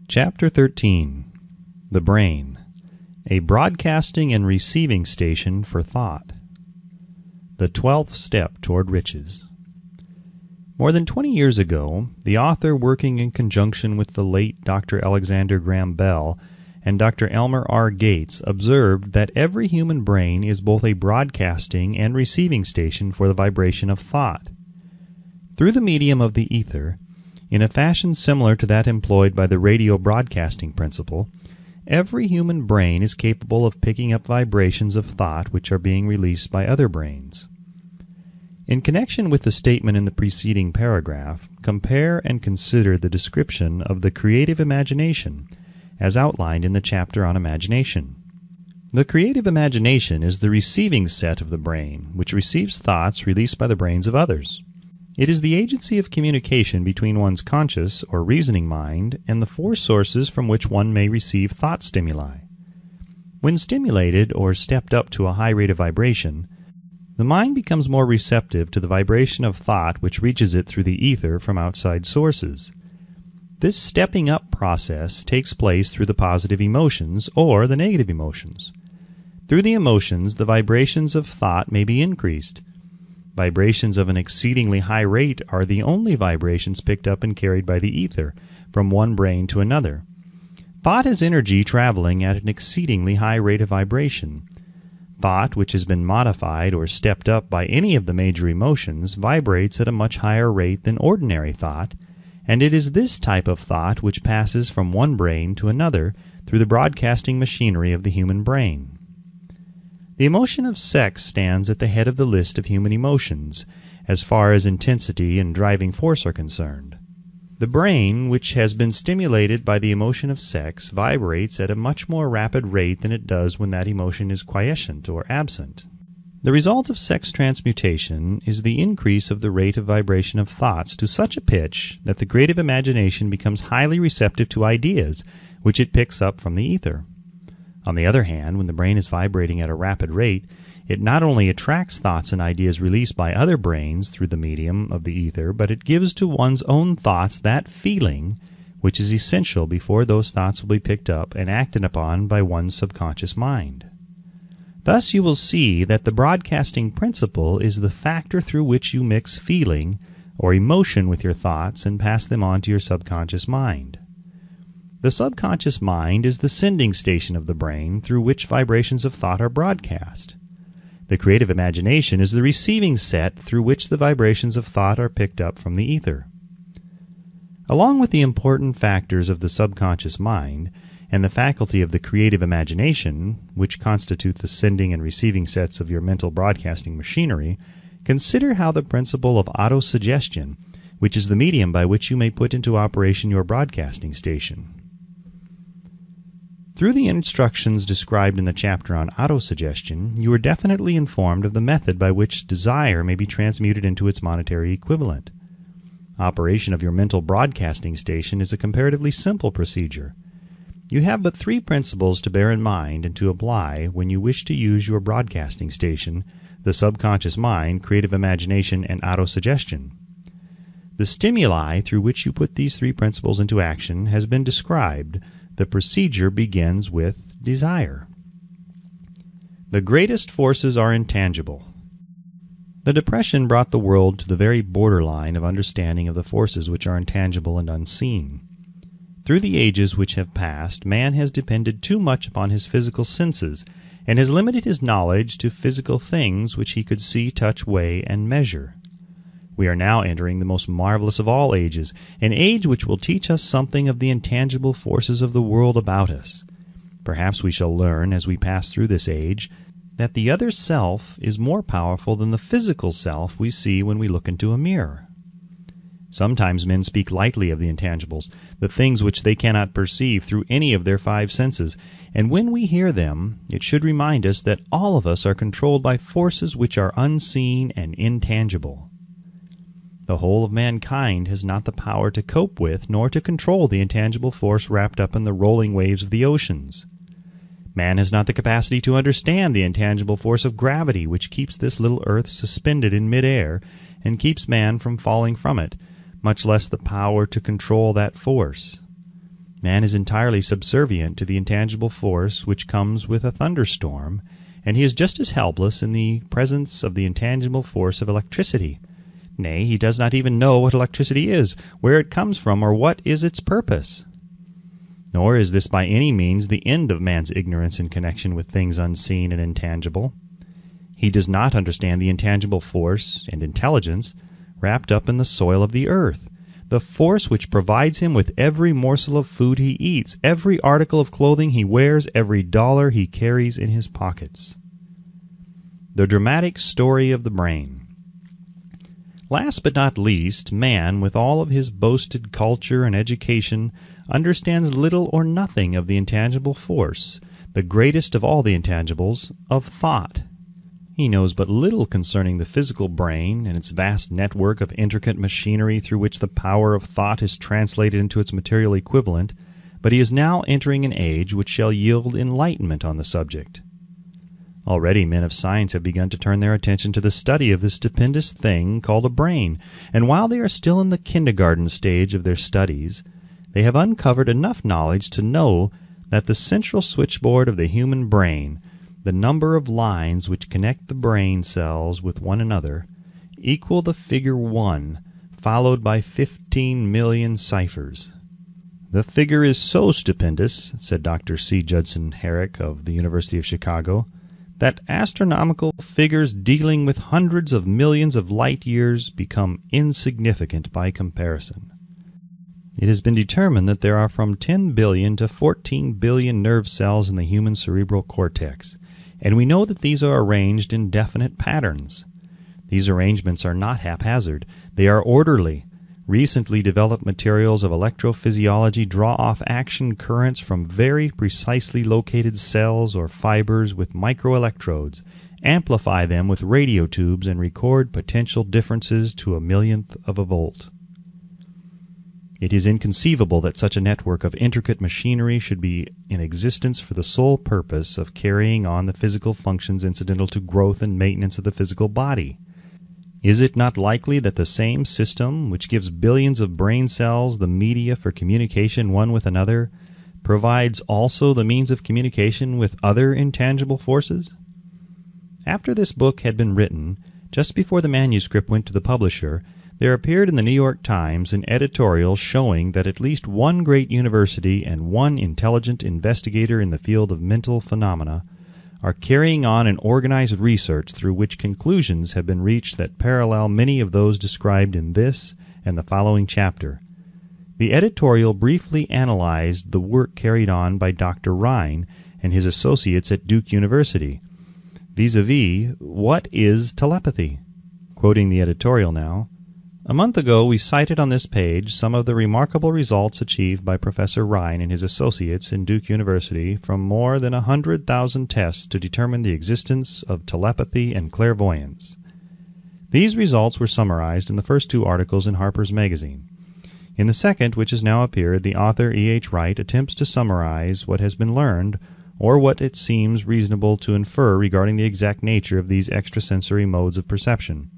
Chapter 13. The Brain, a Broadcasting and Receiving Station for Thought. The 12th Step Toward Riches. More than 20 years ago, the author, working in conjunction with the late Dr. Alexander Graham Bell and Dr. Elmer R. Gates, observed that every human brain is both a broadcasting and receiving station for the vibration of thought. Through the medium of the ether, in a fashion similar to that employed by the radio broadcasting principle, every human brain is capable of picking up vibrations of thought which are being released by other brains. In connection with the statement in the preceding paragraph, compare and consider the description of the creative imagination as outlined in the chapter on imagination. The creative imagination is the receiving set of the brain, which receives thoughts released by the brains of others. It is the agency of communication between one's conscious or reasoning mind and the four sources from which one may receive thought stimuli. When stimulated or stepped up to a high rate of vibration, the mind becomes more receptive to the vibration of thought which reaches it through the ether from outside sources. This stepping up process takes place through the positive emotions or the negative emotions. Through the emotions, the vibrations of thought may be increased. Vibrations of an exceedingly high rate are the only vibrations picked up and carried by the ether from one brain to another. Thought is energy traveling at an exceedingly high rate of vibration. Thought which has been modified or stepped up by any of the major emotions vibrates at a much higher rate than ordinary thought, and it is this type of thought which passes from one brain to another through the broadcasting machinery of the human brain. The emotion of sex stands at the head of the list of human emotions, as far as intensity and driving force are concerned. The brain, which has been stimulated by the emotion of sex, vibrates at a much more rapid rate than it does when that emotion is quiescent or absent. The result of sex transmutation is the increase of the rate of vibration of thoughts to such a pitch that the creative imagination becomes highly receptive to ideas which it picks up from the ether. On the other hand, when the brain is vibrating at a rapid rate, it not only attracts thoughts and ideas released by other brains through the medium of the ether, but it gives to one's own thoughts that feeling which is essential before those thoughts will be picked up and acted upon by one's subconscious mind. Thus you will see that the broadcasting principle is the factor through which you mix feeling or emotion with your thoughts and pass them on to your subconscious mind. The subconscious mind is the sending station of the brain through which vibrations of thought are broadcast. The creative imagination is the receiving set through which the vibrations of thought are picked up from the ether. Along with the important factors of the subconscious mind and the faculty of the creative imagination, which constitute the sending and receiving sets of your mental broadcasting machinery, consider how the principle of autosuggestion, which is the medium by which you may put into operation your broadcasting station. Through the instructions described in the chapter on autosuggestion, you are definitely informed of the method by which desire may be transmuted into its monetary equivalent. Operation of your mental broadcasting station is a comparatively simple procedure. You have but three principles to bear in mind and to apply when you wish to use your broadcasting station, the subconscious mind, creative imagination, and autosuggestion. The stimuli through which you put these three principles into action has been described. The procedure begins with desire. The greatest forces are intangible. The Depression brought the world to the very borderline of understanding of the forces which are intangible and unseen. Through the ages which have passed, man has depended too much upon his physical senses, and has limited his knowledge to physical things which he could see, touch, weigh, and measure. We are now entering the most marvelous of all ages, an age which will teach us something of the intangible forces of the world about us. Perhaps we shall learn, as we pass through this age, that the other self is more powerful than the physical self we see when we look into a mirror. Sometimes men speak lightly of the intangibles, the things which they cannot perceive through any of their five senses, and when we hear them, it should remind us that all of us are controlled by forces which are unseen and intangible. The whole of mankind has not the power to cope with nor to control the intangible force wrapped up in the rolling waves of the oceans. Man has not the capacity to understand the intangible force of gravity which keeps this little earth suspended in mid-air and keeps man from falling from it, much less the power to control that force. Man is entirely subservient to the intangible force which comes with a thunderstorm, and he is just as helpless in the presence of the intangible force of electricity. Nay, he does not even know what electricity is, where it comes from, or what is its purpose. Nor is this by any means the end of man's ignorance in connection with things unseen and intangible. He does not understand the intangible force and intelligence wrapped up in the soil of the earth, the force which provides him with every morsel of food he eats, every article of clothing he wears, every dollar he carries in his pockets. The dramatic story of the brain. Last but not least, man, with all of his boasted culture and education, understands little or nothing of the intangible force, the greatest of all the intangibles, of thought. He knows but little concerning the physical brain and its vast network of intricate machinery through which the power of thought is translated into its material equivalent, but he is now entering an age which shall yield enlightenment on the subject. Already men of science have begun to turn their attention to the study of this stupendous thing called a brain, and while they are still in the kindergarten stage of their studies, they have uncovered enough knowledge to know that the central switchboard of the human brain, the number of lines which connect the brain cells with one another, equal the figure 1, followed by 15 million ciphers. The figure is so stupendous, said Dr. C. Judson Herrick of the University of Chicago, that astronomical figures dealing with hundreds of millions of light years become insignificant by comparison. It has been determined that there are from 10 billion to 14 billion nerve cells in the human cerebral cortex, and we know that these are arranged in definite patterns. These arrangements are not haphazard. They are orderly. Recently developed materials of electrophysiology draw off action currents from very precisely located cells or fibers with microelectrodes, amplify them with radio tubes, and record potential differences to a millionth of a volt. It is inconceivable that such a network of intricate machinery should be in existence for the sole purpose of carrying on the physical functions incidental to growth and maintenance of the physical body. Is it not likely that the same system, which gives billions of brain cells the media for communication one with another, provides also the means of communication with other intangible forces? After this book had been written, just before the manuscript went to the publisher, there appeared in the New York Times an editorial showing that at least one great university and one intelligent investigator in the field of mental phenomena are carrying on an organized research through which conclusions have been reached that parallel many of those described in this and the following chapter. The editorial briefly analyzed the work carried on by Dr. Rhine and his associates at Duke University, vis-a-vis, what is telepathy? Quoting the editorial now, "A month ago we cited on this page some of the remarkable results achieved by Professor Rhine and his associates in Duke University from more than 100,000 tests to determine the existence of telepathy and clairvoyance. These results were summarized in the first 2 articles in Harper's Magazine. In the second, which has now appeared, the author E.H. Wright attempts to summarize what has been learned, or what it seems reasonable to infer regarding the exact nature of these extrasensory modes of perception.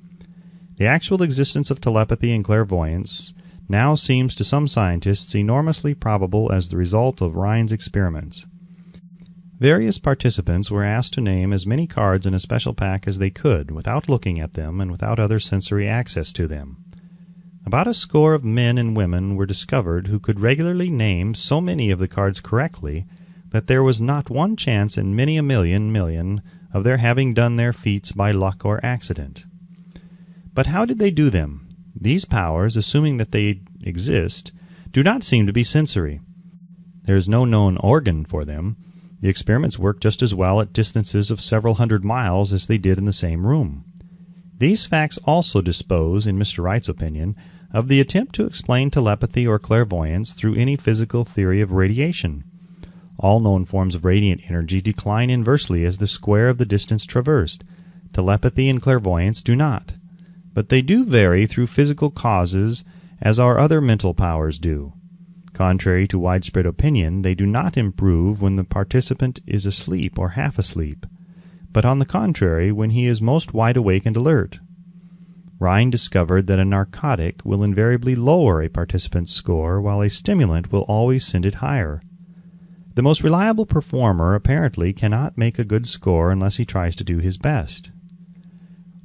The actual existence of telepathy and clairvoyance now seems to some scientists enormously probable as the result of Rhine's experiments. Various participants were asked to name as many cards in a special pack as they could, without looking at them and without other sensory access to them. About a score of men and women were discovered who could regularly name so many of the cards correctly that there was not one chance in many a million of their having done their feats by luck or accident. But how did they do them? These powers, assuming that they exist, do not seem to be sensory. There is no known organ for them. The experiments work just as well at distances of several hundred miles as they did in the same room. These facts also dispose, in Mr. Wright's opinion, of the attempt to explain telepathy or clairvoyance through any physical theory of radiation. All known forms of radiant energy decline inversely as the square of the distance traversed. Telepathy and clairvoyance do not. But they do vary through physical causes as our other mental powers do. Contrary to widespread opinion, they do not improve when the participant is asleep or half asleep, but on the contrary when he is most wide awake and alert. Rhine discovered that a narcotic will invariably lower a participant's score, while a stimulant will always send it higher. The most reliable performer apparently cannot make a good score unless he tries to do his best.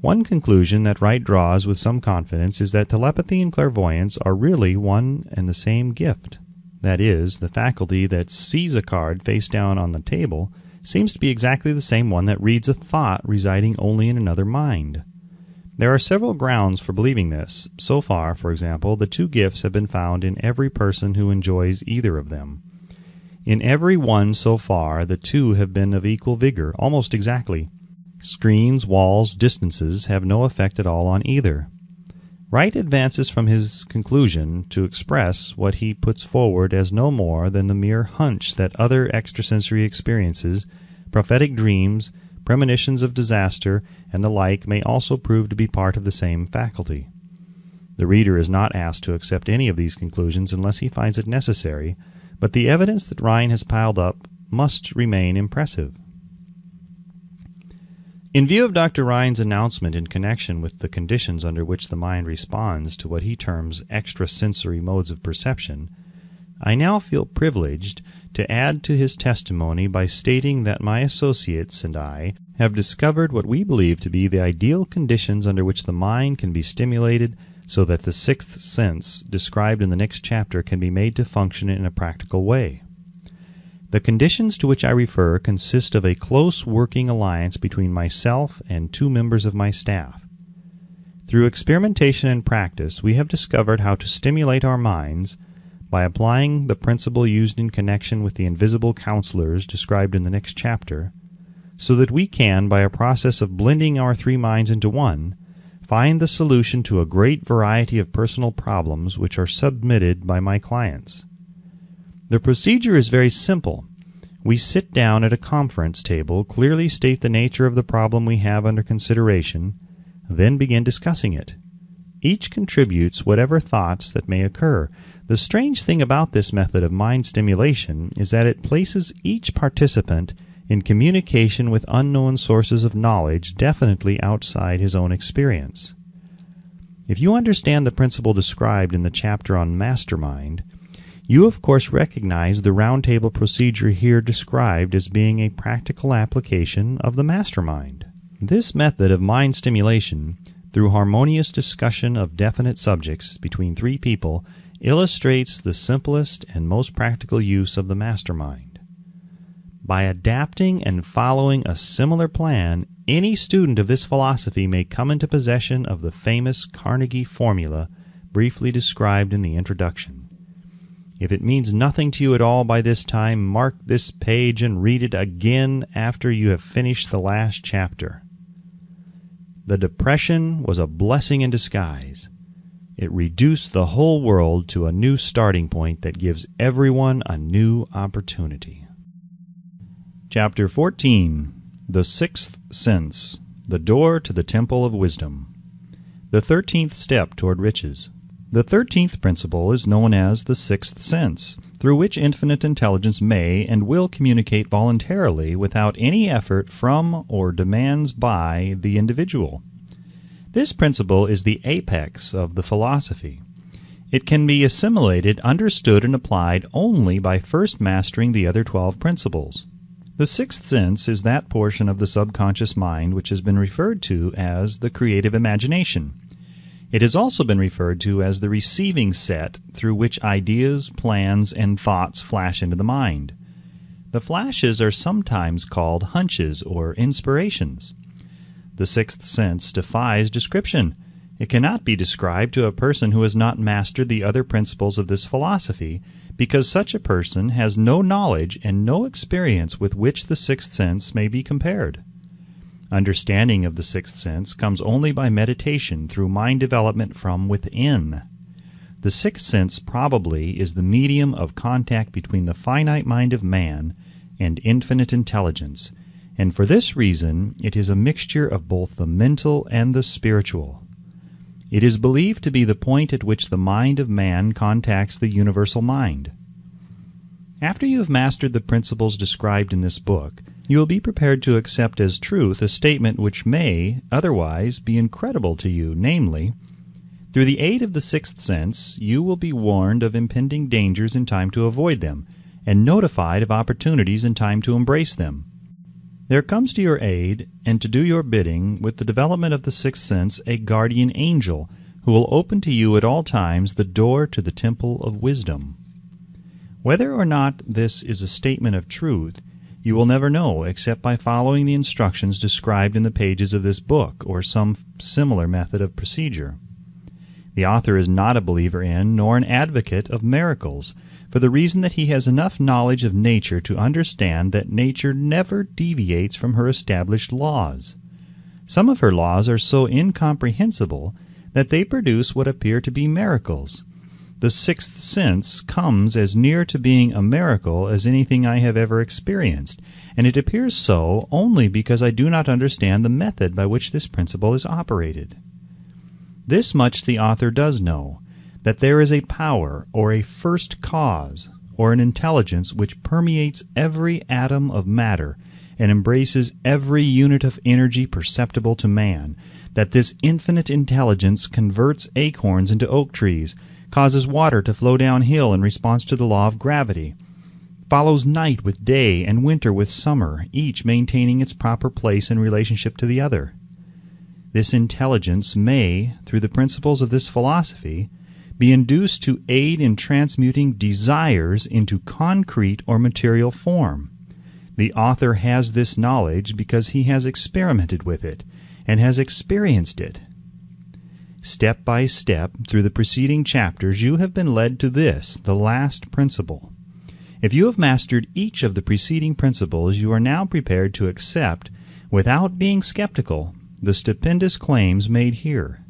One conclusion that Wright draws with some confidence is that telepathy and clairvoyance are really one and the same gift. That is, the faculty that sees a card face down on the table seems to be exactly the same one that reads a thought residing only in another mind. There are several grounds for believing this. So far, for example, the two gifts have been found in every person who enjoys either of them. In every one so far, the two have been of equal vigor, almost exactly. Screens, walls, distances have no effect at all on either. Wright advances from his conclusion to express what he puts forward as no more than the mere hunch that other extrasensory experiences, prophetic dreams, premonitions of disaster, and the like may also prove to be part of the same faculty. The reader is not asked to accept any of these conclusions unless he finds it necessary, but the evidence that Rhine has piled up must remain impressive. In view of Dr. Rhine's announcement in connection with the conditions under which the mind responds to what he terms extrasensory modes of perception, I now feel privileged to add to his testimony by stating that my associates and I have discovered what we believe to be the ideal conditions under which the mind can be stimulated so that the sixth sense described in the next chapter can be made to function in a practical way. The conditions to which I refer consist of a close working alliance between myself and two members of my staff. Through experimentation and practice, we have discovered how to stimulate our minds by applying the principle used in connection with the invisible counselors described in the next chapter, so that we can, by a process of blending our three minds into one, find the solution to a great variety of personal problems which are submitted by my clients. The procedure is very simple. We sit down at a conference table, clearly state the nature of the problem we have under consideration, then begin discussing it. Each contributes whatever thoughts that may occur. The strange thing about this method of mind stimulation is that it places each participant in communication with unknown sources of knowledge definitely outside his own experience. If you understand the principle described in the chapter on mastermind, you of course recognize the roundtable procedure here described as being a practical application of the mastermind. This method of mind stimulation, through harmonious discussion of definite subjects between three people, illustrates the simplest and most practical use of the mastermind. By adapting and following a similar plan, any student of this philosophy may come into possession of the famous Carnegie formula briefly described in the introduction. If it means nothing to you at all by this time, mark this page and read it again after you have finished the last chapter. The depression was a blessing in disguise. It reduced the whole world to a new starting point that gives everyone a new opportunity. Chapter 14. The Sixth Sense, the Door to the Temple of Wisdom. The 13th Step Toward Riches. The 13th principle is known as the Sixth Sense, through which infinite intelligence may and will communicate voluntarily without any effort from or demands by the individual. This principle is the apex of the philosophy. It can be assimilated, understood, and applied only by first mastering the other 12 principles. The sixth sense is that portion of the subconscious mind which has been referred to as the creative imagination. It has also been referred to as the receiving set through which ideas, plans, and thoughts flash into the mind. The flashes are sometimes called hunches or inspirations. The sixth sense defies description. It cannot be described to a person who has not mastered the other principles of this philosophy, because such a person has no knowledge and no experience with which the sixth sense may be compared. Understanding of the sixth sense comes only by meditation through mind development from within. The sixth sense probably is the medium of contact between the finite mind of man and infinite intelligence, and for this reason it is a mixture of both the mental and the spiritual. It is believed to be the point at which the mind of man contacts the universal mind. After you have mastered the principles described in this book, you will be prepared to accept as truth a statement which may, otherwise, be incredible to you, namely, through the aid of the sixth sense, you will be warned of impending dangers in time to avoid them, and notified of opportunities in time to embrace them. There comes to your aid, and to do your bidding, with the development of the sixth sense, a guardian angel, who will open to you at all times the door to the temple of wisdom. Whether or not this is a statement of truth, you will never know except by following the instructions described in the pages of this book, or some similar method of procedure. The author is not a believer in, nor an advocate of miracles, for the reason that he has enough knowledge of nature to understand that nature never deviates from her established laws. Some of her laws are so incomprehensible that they produce what appear to be miracles. The sixth sense comes as near to being a miracle as anything I have ever experienced, and it appears so only because I do not understand the method by which this principle is operated. This much the author does know, that there is a power, or a first cause, or an intelligence which permeates every atom of matter and embraces every unit of energy perceptible to man, that this infinite intelligence converts acorns into oak trees, causes water to flow downhill in response to the law of gravity, follows night with day and winter with summer, each maintaining its proper place in relationship to the other. This intelligence may, through the principles of this philosophy, be induced to aid in transmuting desires into concrete or material form. The author has this knowledge because he has experimented with it, and has experienced it. Step by step, through the preceding chapters, you have been led to this, the last principle. If you have mastered each of the preceding principles, you are now prepared to accept, without being skeptical, the stupendous claims made here.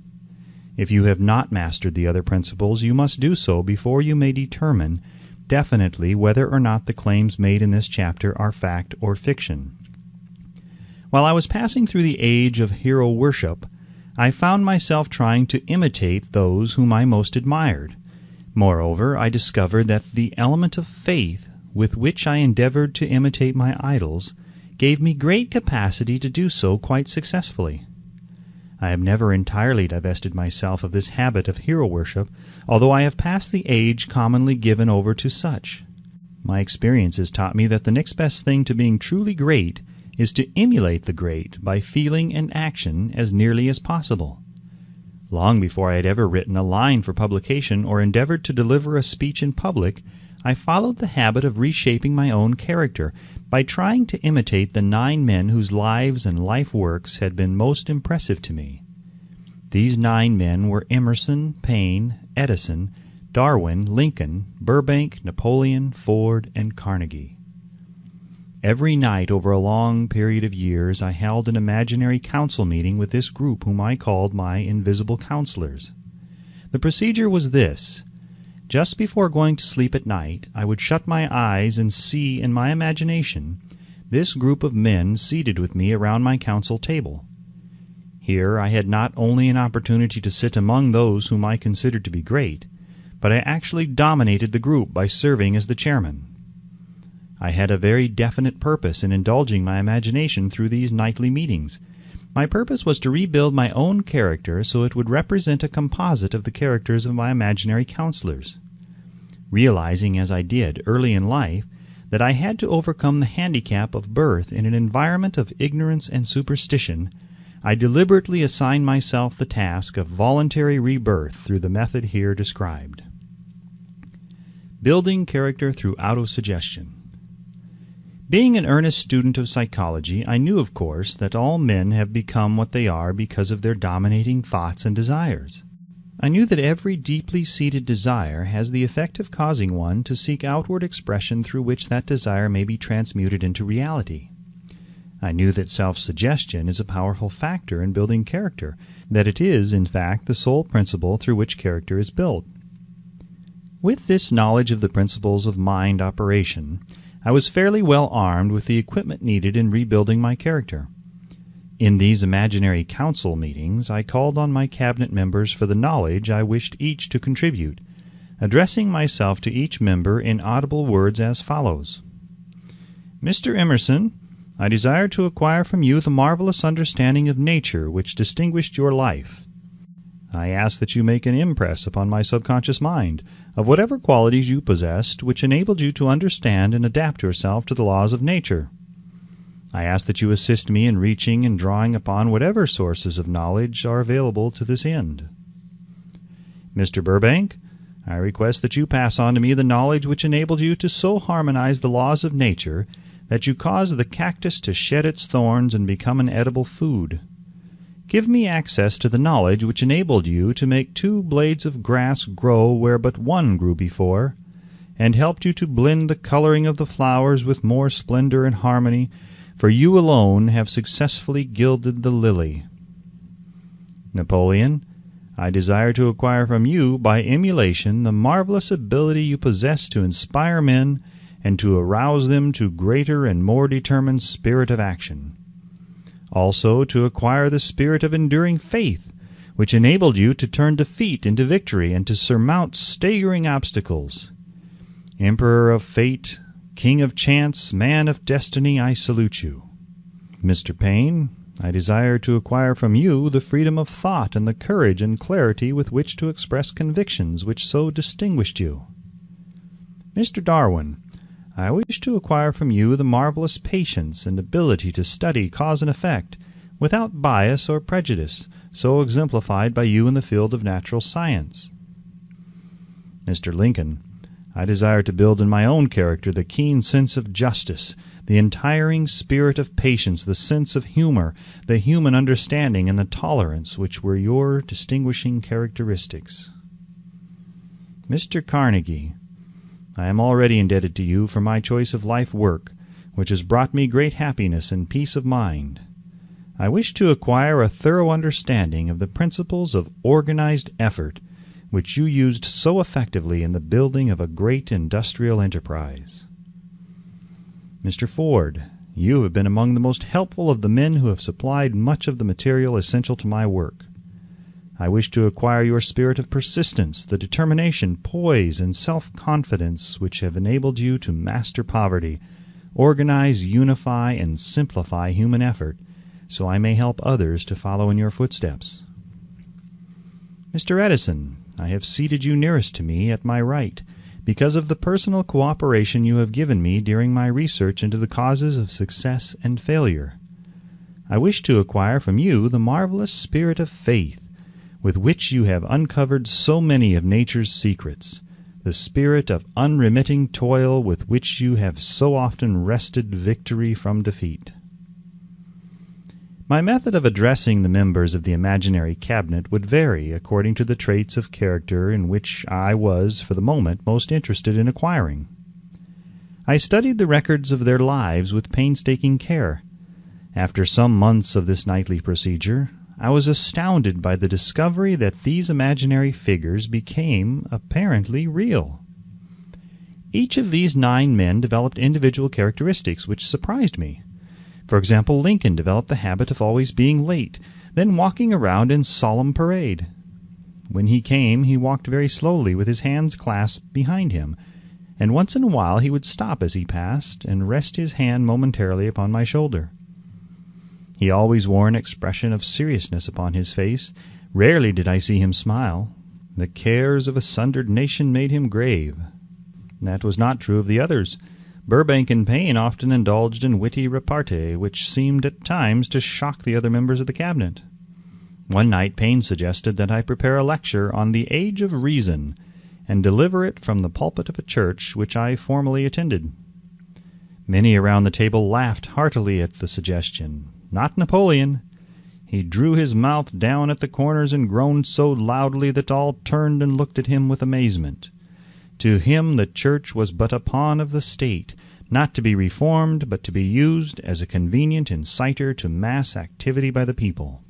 If you have not mastered the other principles, you must do so before you may determine definitely whether or not the claims made in this chapter are fact or fiction. While I was passing through the age of hero worship, I found myself trying to imitate those whom I most admired. Moreover, I discovered that the element of faith with which I endeavored to imitate my idols gave me great capacity to do so quite successfully. I have never entirely divested myself of this habit of hero worship, although I have passed the age commonly given over to such. My experience has taught me that the next best thing to being truly great is to emulate the great by feeling and action as nearly as possible. Long before I had ever written a line for publication or endeavored to deliver a speech in public, I followed the habit of reshaping my own character by trying to imitate the 9 men whose lives and life works had been most impressive to me. These 9 men were Emerson, Paine, Edison, Darwin, Lincoln, Burbank, Napoleon, Ford, and Carnegie. Every night over a long period of years I held an imaginary council meeting with this group whom I called my invisible counselors. The procedure was this. Just before going to sleep at night, I would shut my eyes and see in my imagination this group of men seated with me around my council table. Here I had not only an opportunity to sit among those whom I considered to be great, but I actually dominated the group by serving as the chairman. I had a very definite purpose in indulging my imagination through these nightly meetings. My purpose was to rebuild my own character so it would represent a composite of the characters of my imaginary counselors. Realizing, as I did early in life, that I had to overcome the handicap of birth in an environment of ignorance and superstition, I deliberately assigned myself the task of voluntary rebirth through the method here described. Building character through autosuggestion. Being an earnest student of psychology, I knew, of course, that all men have become what they are because of their dominating thoughts and desires. I knew that every deeply seated desire has the effect of causing one to seek outward expression through which that desire may be transmuted into reality. I knew that self-suggestion is a powerful factor in building character, that it is, in fact, the sole principle through which character is built. With this knowledge of the principles of mind operation, I was fairly well armed with the equipment needed in rebuilding my character. In these imaginary council meetings, I called on my cabinet members for the knowledge I wished each to contribute. addressing myself to each member in audible words as follows. Mr. Emerson, I desire to acquire from you the marvelous understanding of nature which distinguished your life. I ask that you make an impress upon my subconscious mind of whatever qualities you possessed which enabled you to understand and adapt yourself to the laws of nature. I ask that you assist me in reaching and drawing upon whatever sources of knowledge are available to this end. Mr. Burbank, I request that you pass on to me the knowledge which enabled you to so harmonize the laws of nature that you caused the cactus to shed its thorns and become an edible food. Give me access to the knowledge which enabled you to make 2 blades of grass grow where but 1 grew before, and helped you to blend the coloring of the flowers with more splendor and harmony, for you alone have successfully gilded the lily. Napoleon, I desire to acquire from you by emulation the marvelous ability you possess to inspire men and to arouse them to greater and more determined spirit of action. Also to acquire the spirit of enduring faith, which enabled you to turn defeat into victory and to surmount staggering obstacles. Emperor of fate, king of chance, man of destiny, I salute you. Mr. Payne, I desire to acquire from you the freedom of thought and the courage and clarity with which to express convictions which so distinguished you. Mr. Darwin, I wish to acquire from you the marvelous patience and ability to study cause and effect, without bias or prejudice, so exemplified by you in the field of natural science. Mr. Lincoln, I desire to build in my own character the keen sense of justice, the untiring spirit of patience, the sense of humor, the human understanding, and the tolerance which were your distinguishing characteristics. Mr. Carnegie, I am already indebted to you for my choice of life work, which has brought me great happiness and peace of mind. I wish to acquire a thorough understanding of the principles of organized effort, which you used so effectively in the building of a great industrial enterprise. Mr. Ford, you have been among the most helpful of the men who have supplied much of the material essential to my work. I wish to acquire your spirit of persistence, the determination, poise, and self-confidence which have enabled you to master poverty, organize, unify, and simplify human effort, so I may help others to follow in your footsteps. Mr. Edison, I have seated you nearest to me at my right, because of the personal cooperation you have given me during my research into the causes of success and failure. I wish to acquire from you the marvelous spirit of faith, with which you have uncovered so many of nature's secrets, the spirit of unremitting toil with which you have so often wrested victory from defeat. My method of addressing the members of the imaginary cabinet would vary according to the traits of character in which I was, for the moment, most interested in acquiring. I studied the records of their lives with painstaking care. After some months of this nightly procedure, I was astounded by the discovery that these imaginary figures became apparently real. Each of these 9 men developed individual characteristics which surprised me. For example, Lincoln developed the habit of always being late, then walking around in solemn parade. When he came, he walked very slowly with his hands clasped behind him, and once in a while he would stop as he passed and rest his hand momentarily upon my shoulder. He always wore an expression of seriousness upon his face. Rarely did I see him smile. The cares of a sundered nation made him grave. That was not true of the others. Burbank and Payne often indulged in witty repartee, which seemed at times to shock the other members of the cabinet. One night Payne suggested that I prepare a lecture on the Age of Reason, and deliver it from the pulpit of a church which I formerly attended. Many around the table laughed heartily at the suggestion. Not Napoleon. He drew his mouth down at the corners and groaned so loudly that all turned and looked at him with amazement. To him the church was but a pawn of the state, not to be reformed, but to be used as a convenient inciter to mass activity by the people.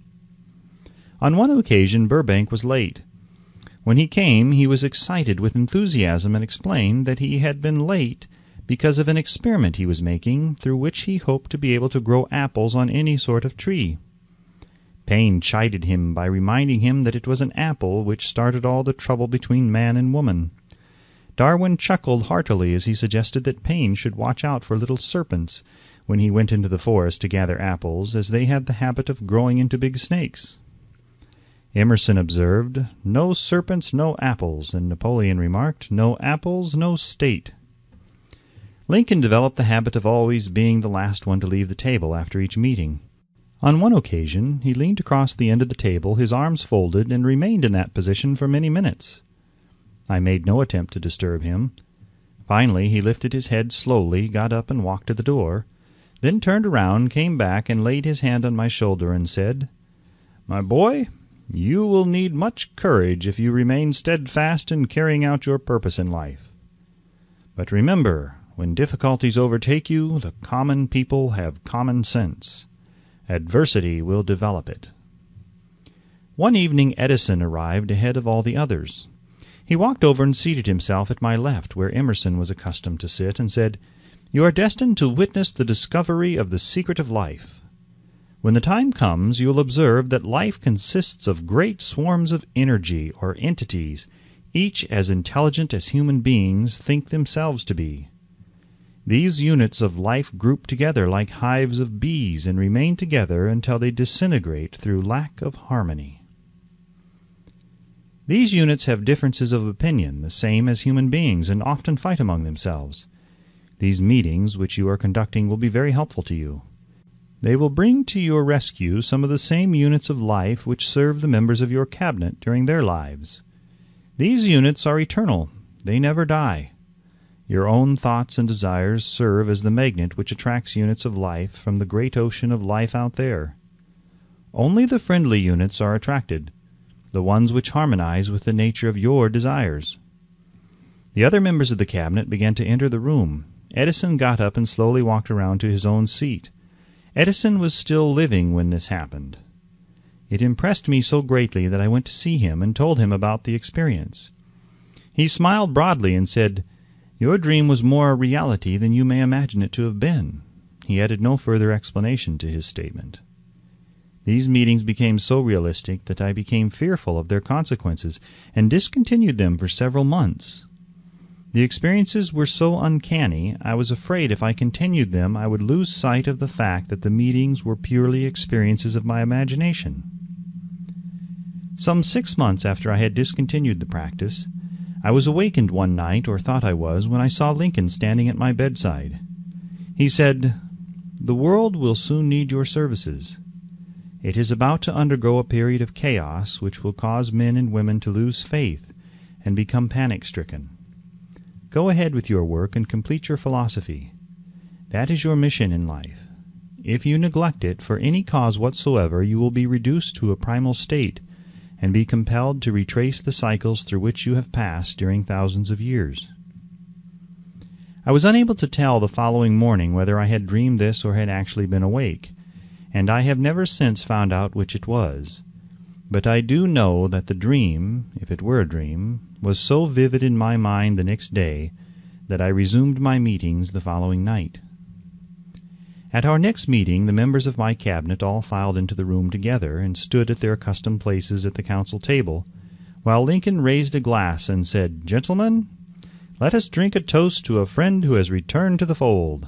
On one occasion Burbank was late. When he came he was excited with enthusiasm and explained that he had been late because of an experiment he was making, through which he hoped to be able to grow apples on any sort of tree. Payne chided him by reminding him that it was an apple which started all the trouble between man and woman. Darwin chuckled heartily as he suggested that Paine should watch out for little serpents when he went into the forest to gather apples, as they had the habit of growing into big snakes. Emerson observed, "No serpents, no apples," and Napoleon remarked, "No apples, no state." Lincoln developed the habit of always being the last one to leave the table after each meeting. On one occasion he leaned across the end of the table, his arms folded, and remained in that position for many minutes. I made no attempt to disturb him. Finally he lifted his head slowly, got up and walked to the door, then turned around, came back, and laid his hand on my shoulder and said, "My boy, you will need much courage if you remain steadfast in carrying out your purpose in life. But remember, when difficulties overtake you, the common people have common sense. Adversity will develop it." One evening Edison arrived ahead of all the others. He walked over and seated himself at my left, where Emerson was accustomed to sit, and said, "You are destined to witness the discovery of the secret of life. When the time comes, you will observe that life consists of great swarms of energy or entities, each as intelligent as human beings think themselves to be. These units of life group together like hives of bees and remain together until they disintegrate through lack of harmony. These units have differences of opinion, the same as human beings, and often fight among themselves. These meetings which you are conducting will be very helpful to you. They will bring to your rescue some of the same units of life which serve the members of your cabinet during their lives. These units are eternal. They never die. Your own thoughts and desires serve as the magnet which attracts units of life from the great ocean of life out there. Only the friendly units are attracted, the ones which harmonize with the nature of your desires. The other members of the cabinet began to enter the room. Edison got up and slowly walked around to his own seat. Edison was still living when this happened. It impressed me so greatly that I went to see him and told him about the experience. He smiled broadly and said, "Your dream was more a reality than you may imagine it to have been." He added no further explanation to his statement. These meetings became so realistic that I became fearful of their consequences and discontinued them for several months. The experiences were so uncanny, I was afraid if I continued them I would lose sight of the fact that the meetings were purely experiences of my imagination. Some 6 months after I had discontinued the practice, I was awakened one night, or thought I was, when I saw Lincoln standing at my bedside. He said, "The world will soon need your services. It is about to undergo a period of chaos which will cause men and women to lose faith and become panic-stricken. Go ahead with your work and complete your philosophy. That is your mission in life. If you neglect it for any cause whatsoever, you will be reduced to a primal state and be compelled to retrace the cycles through which you have passed during thousands of years." I was unable to tell the following morning whether I had dreamed this or had actually been awake, and I have never since found out which it was. But I do know that the dream, if it were a dream, was so vivid in my mind the next day that I resumed my meetings the following night. At our next meeting, the members of my cabinet all filed into the room together and stood at their accustomed places at the council table, while Lincoln raised a glass and said, "Gentlemen, let us drink a toast to a friend who has returned to the fold."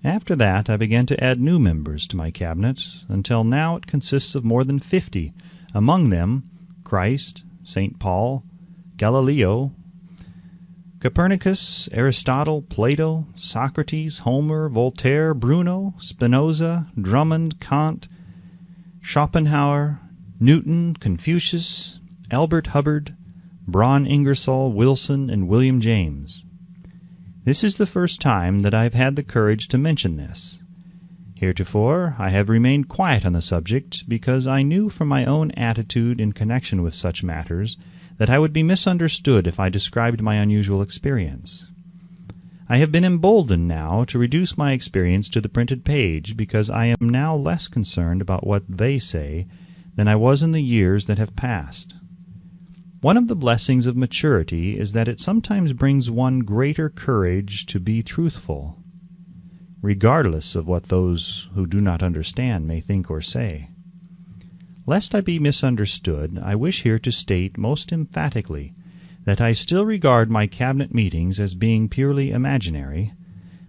After that I began to add new members to my cabinet, until now it consists of more than 50, among them Christ, St. Paul, Galileo, Copernicus, Aristotle, Plato, Socrates, Homer, Voltaire, Bruno, Spinoza, Drummond, Kant, Schopenhauer, Newton, Confucius, Albert Hubbard, Braun Ingersoll, Wilson, and William James. This is the first time that I have had the courage to mention this. Heretofore I have remained quiet on the subject because I knew from my own attitude in connection with such matters that I would be misunderstood if I described my unusual experience. I have been emboldened now to reduce my experience to the printed page because I am now less concerned about what they say than I was in the years that have passed. One of the blessings of maturity is that it sometimes brings one greater courage to be truthful, regardless of what those who do not understand may think or say. Lest I be misunderstood, I wish here to state most emphatically that I still regard my cabinet meetings as being purely imaginary,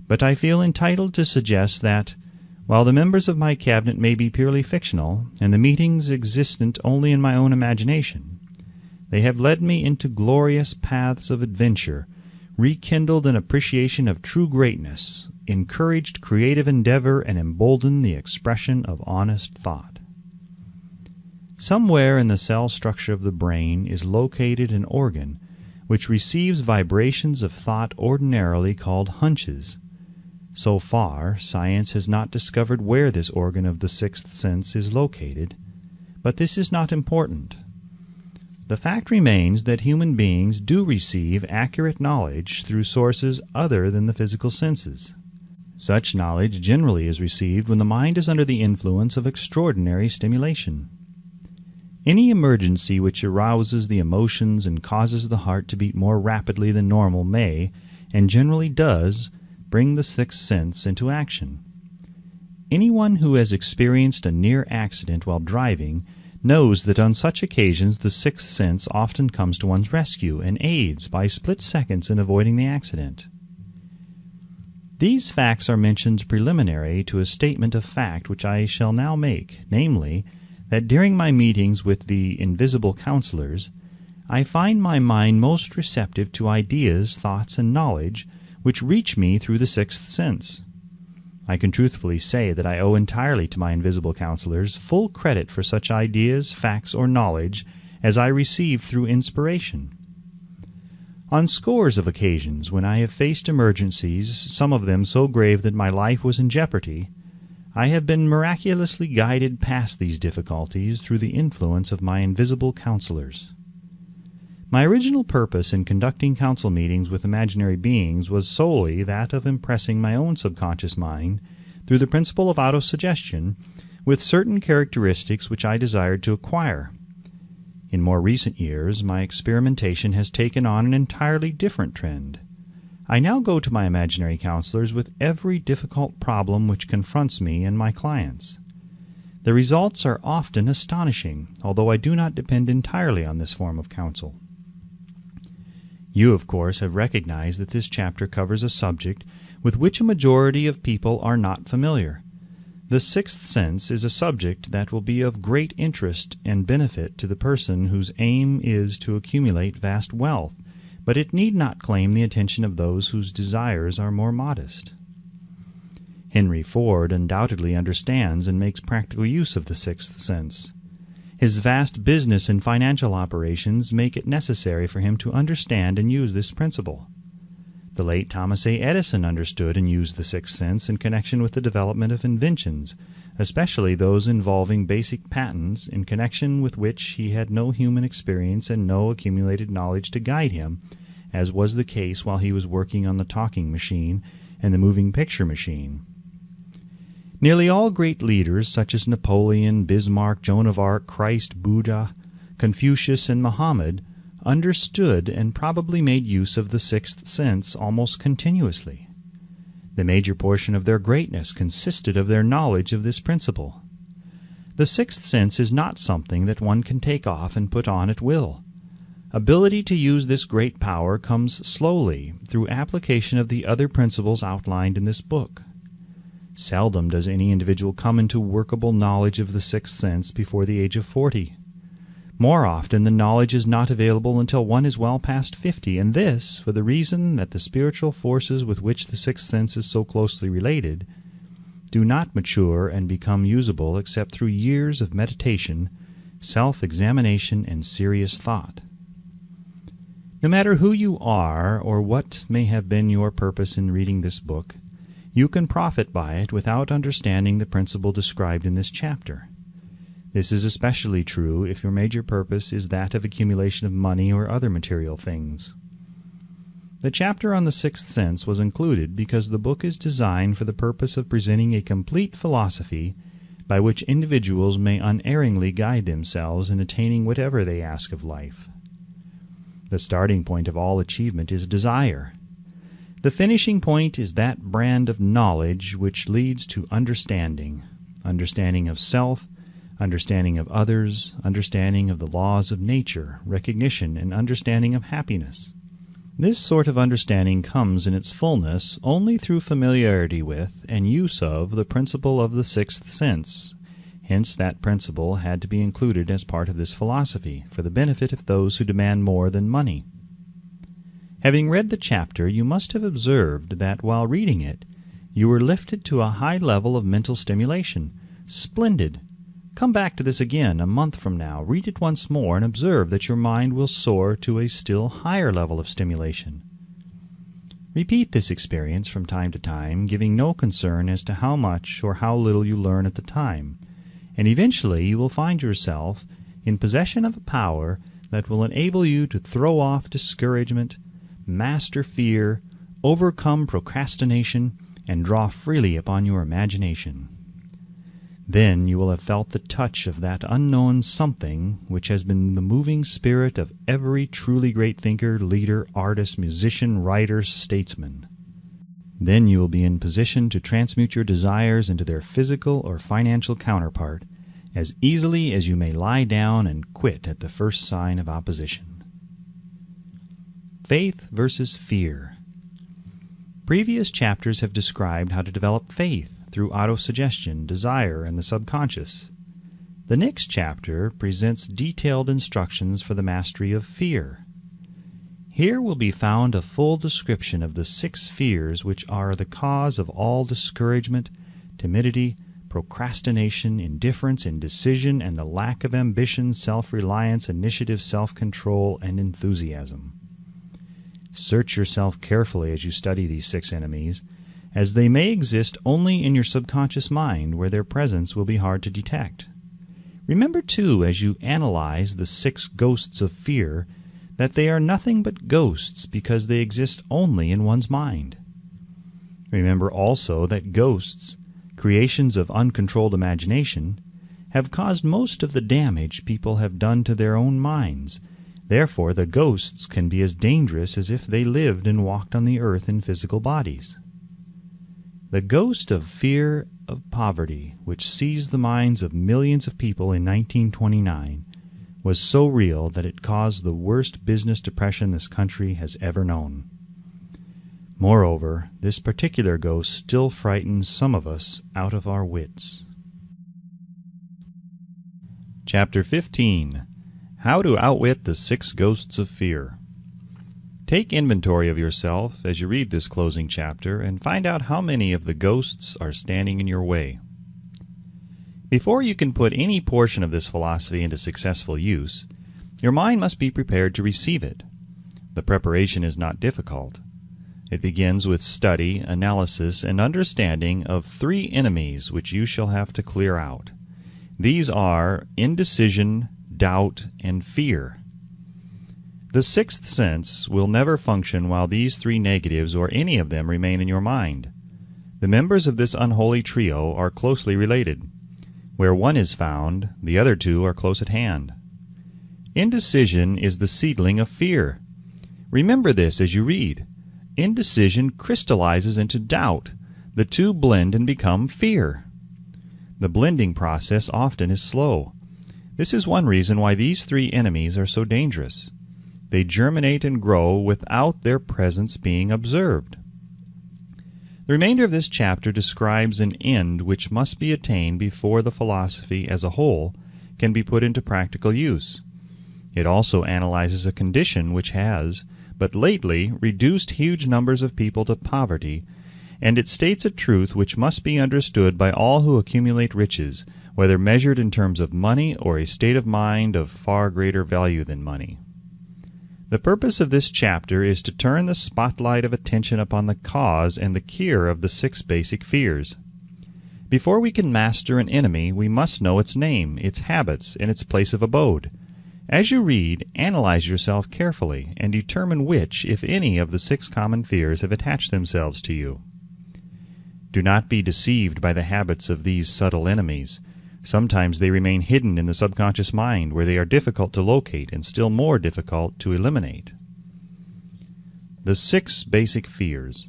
but I feel entitled to suggest that, while the members of my cabinet may be purely fictional, and the meetings existent only in my own imagination, they have led me into glorious paths of adventure, rekindled an appreciation of true greatness, encouraged creative endeavor, and emboldened the expression of honest thought. Somewhere in the cell structure of the brain is located an organ which receives vibrations of thought ordinarily called hunches. So far, science has not discovered where this organ of the sixth sense is located, but this is not important. The fact remains that human beings do receive accurate knowledge through sources other than the physical senses. Such knowledge generally is received when the mind is under the influence of extraordinary stimulation. Any emergency which arouses the emotions and causes the heart to beat more rapidly than normal may, and generally does, bring the sixth sense into action. Anyone who has experienced a near accident while driving knows that on such occasions the sixth sense often comes to one's rescue and aids by split seconds in avoiding the accident. These facts are mentioned preliminary to a statement of fact which I shall now make, namely, that during my meetings with the invisible counselors, I find my mind most receptive to ideas, thoughts, and knowledge which reach me through the sixth sense. I can truthfully say that I owe entirely to my invisible counselors full credit for such ideas, facts, or knowledge as I received through inspiration. On scores of occasions when I have faced emergencies, some of them so grave that my life was in jeopardy, I have been miraculously guided past these difficulties through the influence of my invisible counselors. My original purpose in conducting council meetings with imaginary beings was solely that of impressing my own subconscious mind, through the principle of autosuggestion, with certain characteristics which I desired to acquire. In more recent years, my experimentation has taken on an entirely different trend. I now go to my imaginary counselors with every difficult problem which confronts me and my clients. The results are often astonishing, although I do not depend entirely on this form of counsel. You, of course, have recognized that this chapter covers a subject with which a majority of people are not familiar. The sixth sense is a subject that will be of great interest and benefit to the person whose aim is to accumulate vast wealth, but it need not claim the attention of those whose desires are more modest. Henry Ford undoubtedly understands and makes practical use of the sixth sense. His vast business and financial operations make it necessary for him to understand and use this principle. The late Thomas A. Edison understood and used the sixth sense in connection with the development of inventions, especially those involving basic patents, in connection with which he had no human experience and no accumulated knowledge to guide him, as was the case while he was working on the talking machine and the moving picture machine. Nearly all great leaders, such as Napoleon, Bismarck, Joan of Arc, Christ, Buddha, Confucius, and Muhammad, understood and probably made use of the sixth sense almost continuously. The major portion of their greatness consisted of their knowledge of this principle. The sixth sense is not something that one can take off and put on at will. Ability to use this great power comes slowly through application of the other principles outlined in this book. Seldom does any individual come into workable knowledge of the sixth sense before the age of 40. More often, the knowledge is not available until one is well past 50, and this for the reason that the spiritual forces with which the sixth sense is so closely related do not mature and become usable except through years of meditation, self-examination, and serious thought. No matter who you are or what may have been your purpose in reading this book, you can profit by it without understanding the principle described in this chapter. This is especially true if your major purpose is that of accumulation of money or other material things. The chapter on the sixth sense was included because the book is designed for the purpose of presenting a complete philosophy by which individuals may unerringly guide themselves in attaining whatever they ask of life. The starting point of all achievement is desire. The finishing point is that brand of knowledge which leads to understanding of self, understanding of others, understanding of the laws of nature, recognition and understanding of happiness. This sort of understanding comes in its fullness only through familiarity with and use of the principle of the sixth sense. Hence that principle had to be included as part of this philosophy, for the benefit of those who demand more than money. Having read the chapter, you must have observed that while reading it, you were lifted to a high level of mental stimulation. Splendid! Come back to this again a month from now, read it once more, and observe that your mind will soar to a still higher level of stimulation. Repeat this experience from time to time, giving no concern as to how much or how little you learn at the time, and eventually you will find yourself in possession of a power that will enable you to throw off discouragement, master fear, overcome procrastination, and draw freely upon your imagination. Then you will have felt the touch of that unknown something which has been the moving spirit of every truly great thinker, leader, artist, musician, writer, statesman. Then you will be in position to transmute your desires into their physical or financial counterpart as easily as you may lie down and quit at the first sign of opposition. Faith versus fear. Previous chapters have described how to develop faith through autosuggestion, desire, and the subconscious. The next chapter presents detailed instructions for the mastery of fear. Here will be found a full description of the 6 fears which are the cause of all discouragement, timidity, procrastination, indifference, indecision, and the lack of ambition, self-reliance, initiative, self-control, and enthusiasm. Search yourself carefully as you study these 6 enemies, as they may exist only in your subconscious mind, where their presence will be hard to detect. Remember, too, as you analyze the 6 ghosts of fear, that they are nothing but ghosts because they exist only in one's mind. Remember also that ghosts, creations of uncontrolled imagination, have caused most of the damage people have done to their own minds. Therefore, the ghosts can be as dangerous as if they lived and walked on the earth in physical bodies. The ghost of fear of poverty, which seized the minds of millions of people in 1929, was so real that it caused the worst business depression this country has ever known. Moreover, this particular ghost still frightens some of us out of our wits. Chapter 15. How to Outwit the 6 Ghosts of Fear. Take inventory of yourself as you read this closing chapter and find out how many of the ghosts are standing in your way. Before you can put any portion of this philosophy into successful use, your mind must be prepared to receive it. The preparation is not difficult. It begins with study, analysis, and understanding of 3 enemies which you shall have to clear out. These are indecision, doubt, and fear. The 6th sense will never function while these 3 negatives or any of them remain in your mind. The members of this unholy trio are closely related. Where one is found, the other 2 are close at hand. Indecision is the seedling of fear. Remember this as you read. Indecision crystallizes into doubt. The 2 blend and become fear. The blending process often is slow. This is one reason why these 3 enemies are so dangerous. They germinate and grow without their presence being observed. The remainder of this chapter describes an end which must be attained before the philosophy as a whole can be put into practical use. It also analyzes a condition which has, but lately, reduced huge numbers of people to poverty, and it states a truth which must be understood by all who accumulate riches, whether measured in terms of money or a state of mind of far greater value than money. The purpose of this chapter is to turn the spotlight of attention upon the cause and the cure of the 6 basic fears. Before we can master an enemy, we must know its name, its habits, and its place of abode. As you read, analyze yourself carefully and determine which, if any, of the 6 common fears have attached themselves to you. Do not be deceived by the habits of these subtle enemies. Sometimes they remain hidden in the subconscious mind, where they are difficult to locate and still more difficult to eliminate. The 6 basic fears.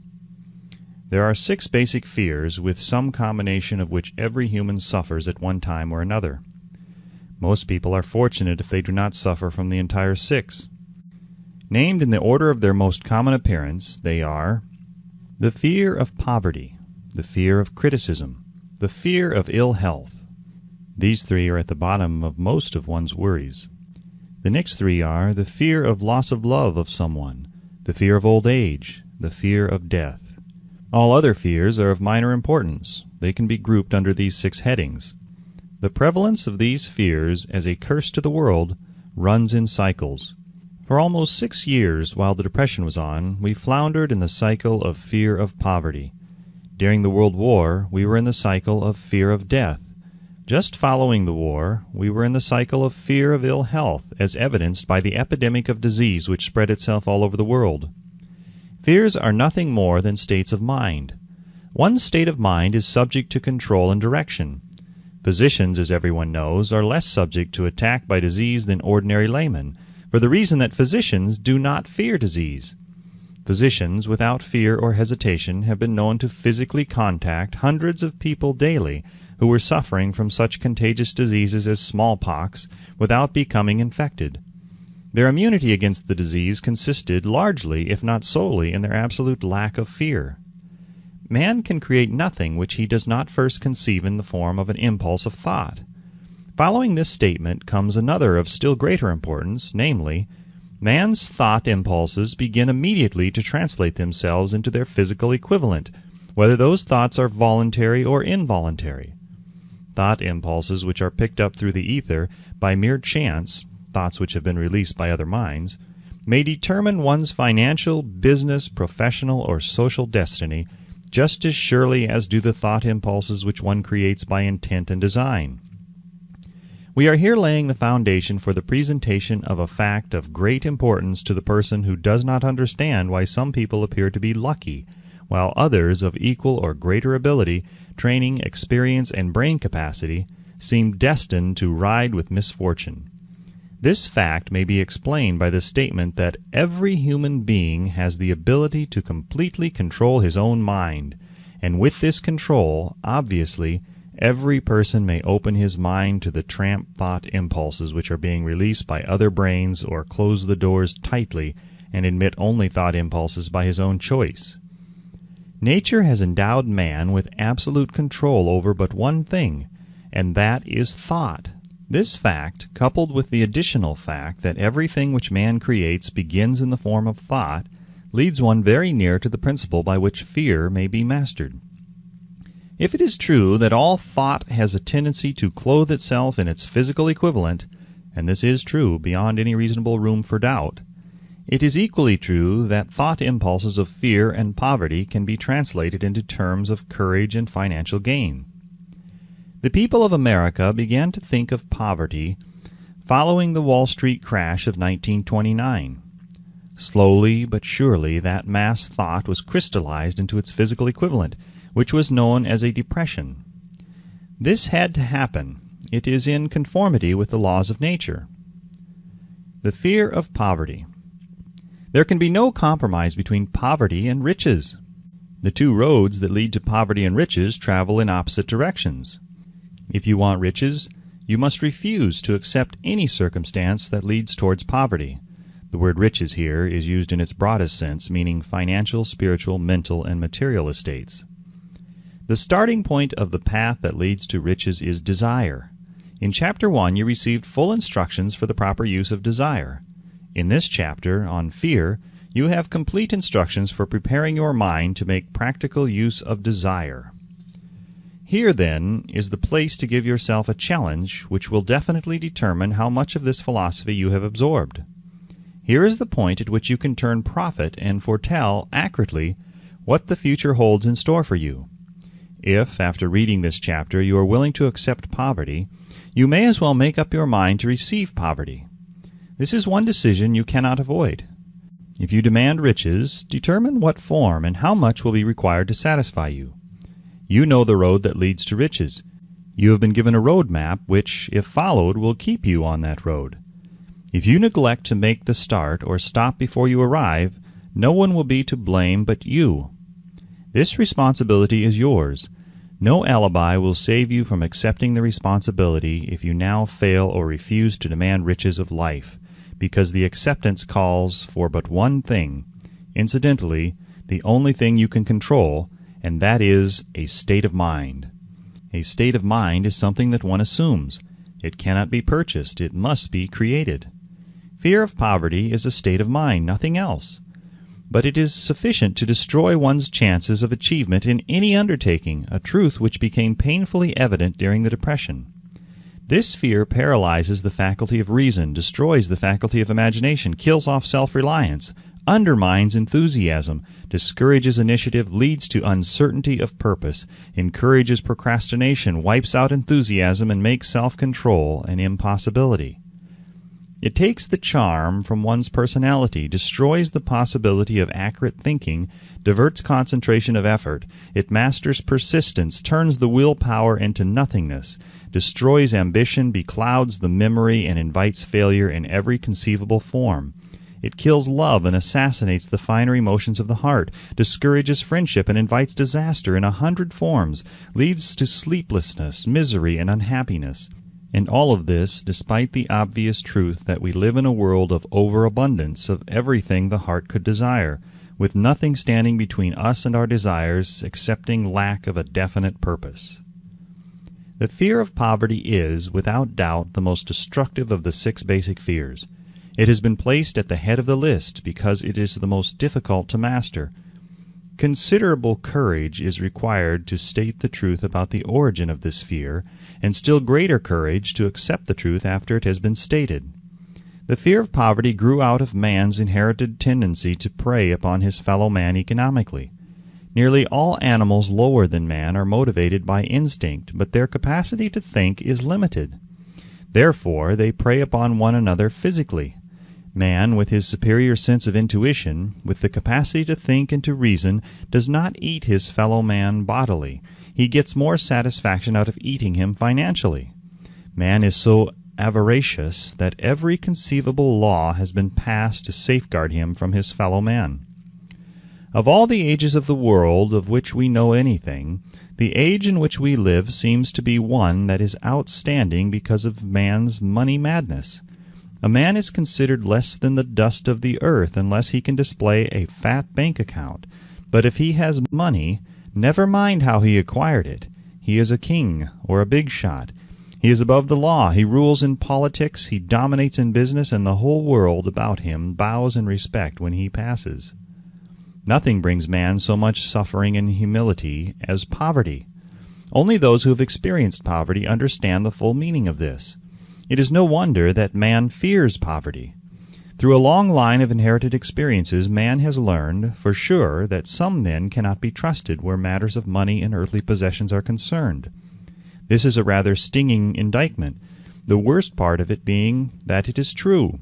There are 6 basic fears, with some combination of which every human suffers at one time or another. Most people are fortunate if they do not suffer from the entire 6. Named in the order of their most common appearance, they are the fear of poverty, the fear of criticism, the fear of ill health. These 3 are at the bottom of most of one's worries. The next 3 are the fear of loss of love of someone, the fear of old age, the fear of death. All other fears are of minor importance. They can be grouped under these 6 headings. The prevalence of these fears as a curse to the world runs in cycles. For almost 6 years, while the Depression was on, we floundered in the cycle of fear of poverty. During the World War, we were in the cycle of fear of death. Just following the war, we were in the cycle of fear of ill health, as evidenced by the epidemic of disease which spread itself all over the world. Fears are nothing more than states of mind. One state of mind is subject to control and direction. Physicians, as everyone knows, are less subject to attack by disease than ordinary laymen, for the reason that physicians do not fear disease. Physicians, without fear or hesitation, have been known to physically contact hundreds of people daily who were suffering from such contagious diseases as smallpox without becoming infected. Their immunity against the disease consisted largely, if not solely, in their absolute lack of fear. Man can create nothing which he does not first conceive in the form of an impulse of thought. Following this statement comes another of still greater importance, namely, man's thought impulses begin immediately to translate themselves into their physical equivalent, whether those thoughts are voluntary or involuntary. Thought impulses which are picked up through the ether by mere chance, thoughts which have been released by other minds, may determine one's financial, business, professional, or social destiny just as surely as do the thought impulses which one creates by intent and design. We are here laying the foundation for the presentation of a fact of great importance to the person who does not understand why some people appear to be lucky, while others of equal or greater ability, training, experience, and brain capacity seem destined to ride with misfortune. This fact may be explained by the statement that every human being has the ability to completely control his own mind, and with this control, obviously, every person may open his mind to the tramp thought impulses which are being released by other brains, or close the doors tightly and admit only thought impulses by his own choice. Nature has endowed man with absolute control over but one thing, and that is thought. This fact, coupled with the additional fact that everything which man creates begins in the form of thought, leads one very near to the principle by which fear may be mastered. If it is true that all thought has a tendency to clothe itself in its physical equivalent, and this is true beyond any reasonable room for doubt, it is equally true that thought impulses of fear and poverty can be translated into terms of courage and financial gain. The people of America began to think of poverty following the Wall Street crash of 1929. Slowly but surely that mass thought was crystallized into its physical equivalent, which was known as a depression. This had to happen. It is in conformity with the laws of nature. The fear of poverty. There can be no compromise between poverty and riches. The two roads that lead to poverty and riches travel in opposite directions. If you want riches, you must refuse to accept any circumstance that leads towards poverty. The word riches here is used in its broadest sense, meaning financial, spiritual, mental, and material estates. The starting point of the path that leads to riches is desire. In Chapter 1, you received full instructions for the proper use of desire. In this chapter, on fear, you have complete instructions for preparing your mind to make practical use of desire. Here, then, is the place to give yourself a challenge which will definitely determine how much of this philosophy you have absorbed. Here is the point at which you can turn prophet and foretell accurately what the future holds in store for you. If, after reading this chapter, you are willing to accept poverty, you may as well make up your mind to receive poverty. This is one decision you cannot avoid. If you demand riches, determine what form and how much will be required to satisfy you. You know the road that leads to riches. You have been given a road map which, if followed, will keep you on that road. If you neglect to make the start or stop before you arrive, no one will be to blame but you. This responsibility is yours. No alibi will save you from accepting the responsibility if you now fail or refuse to demand riches of life, because the acceptance calls for but one thing, incidentally, the only thing you can control, and that is a state of mind. A state of mind is something that one assumes. It cannot be purchased. It must be created. Fear of poverty is a state of mind, nothing else. But it is sufficient to destroy one's chances of achievement in any undertaking, a truth which became painfully evident during the Depression. This fear paralyzes the faculty of reason, destroys the faculty of imagination, kills off self-reliance, undermines enthusiasm, discourages initiative, leads to uncertainty of purpose, encourages procrastination, wipes out enthusiasm, and makes self-control an impossibility. It takes the charm from one's personality, destroys the possibility of accurate thinking, diverts concentration of effort. It masters persistence, turns the willpower into nothingness, destroys ambition, beclouds the memory, and invites failure in every conceivable form. It kills love and assassinates the finer emotions of the heart, discourages friendship and invites disaster in 100 forms, leads to sleeplessness, misery, and unhappiness. And all of this despite the obvious truth that we live in a world of overabundance of everything the heart could desire, with nothing standing between us and our desires excepting lack of a definite purpose. The fear of poverty is, without doubt, the most destructive of the 6 basic fears. It has been placed at the head of the list because it is the most difficult to master. Considerable courage is required to state the truth about the origin of this fear, and still greater courage to accept the truth after it has been stated. The fear of poverty grew out of man's inherited tendency to prey upon his fellow man economically. Nearly all animals lower than man are motivated by instinct, but their capacity to think is limited. Therefore, they prey upon one another physically. Man, with his superior sense of intuition, with the capacity to think and to reason, does not eat his fellow man bodily. He gets more satisfaction out of eating him financially. Man is so avaricious that every conceivable law has been passed to safeguard him from his fellow man. Of all the ages of the world of which we know anything, the age in which we live seems to be one that is outstanding because of man's money madness. A man is considered less than the dust of the earth unless he can display a fat bank account. But if he has money, never mind how he acquired it. He is a king or a big shot. He is above the law. He rules in politics. He dominates in business, and the whole world about him bows in respect when he passes. Nothing brings man so much suffering and humility as poverty. Only those who have experienced poverty understand the full meaning of this. It is no wonder that man fears poverty. Through a long line of inherited experiences, man has learned, for sure, that some men cannot be trusted where matters of money and earthly possessions are concerned. This is a rather stinging indictment, the worst part of it being that it is true.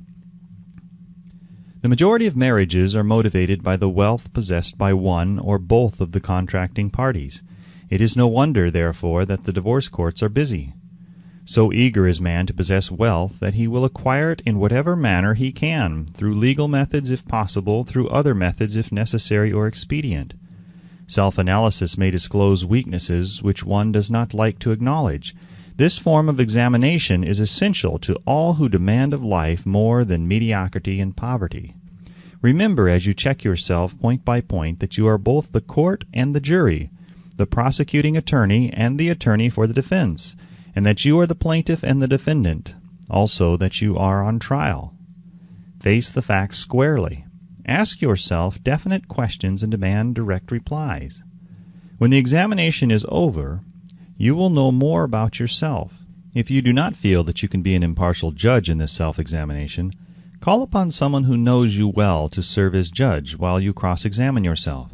The majority of marriages are motivated by the wealth possessed by one or both of the contracting parties. It is no wonder, therefore, that the divorce courts are busy. So eager is man to possess wealth that he will acquire it in whatever manner he can, through legal methods if possible, through other methods if necessary or expedient. Self-analysis may disclose weaknesses which one does not like to acknowledge. This form of examination is essential to all who demand of life more than mediocrity and poverty. Remember as you check yourself point by point that you are both the court and the jury, the prosecuting attorney and the attorney for the defense, and that you are the plaintiff and the defendant, also that you are on trial. Face the facts squarely. Ask yourself definite questions and demand direct replies. When the examination is over, you will know more about yourself. If you do not feel that you can be an impartial judge in this self-examination, call upon someone who knows you well to serve as judge while you cross-examine yourself.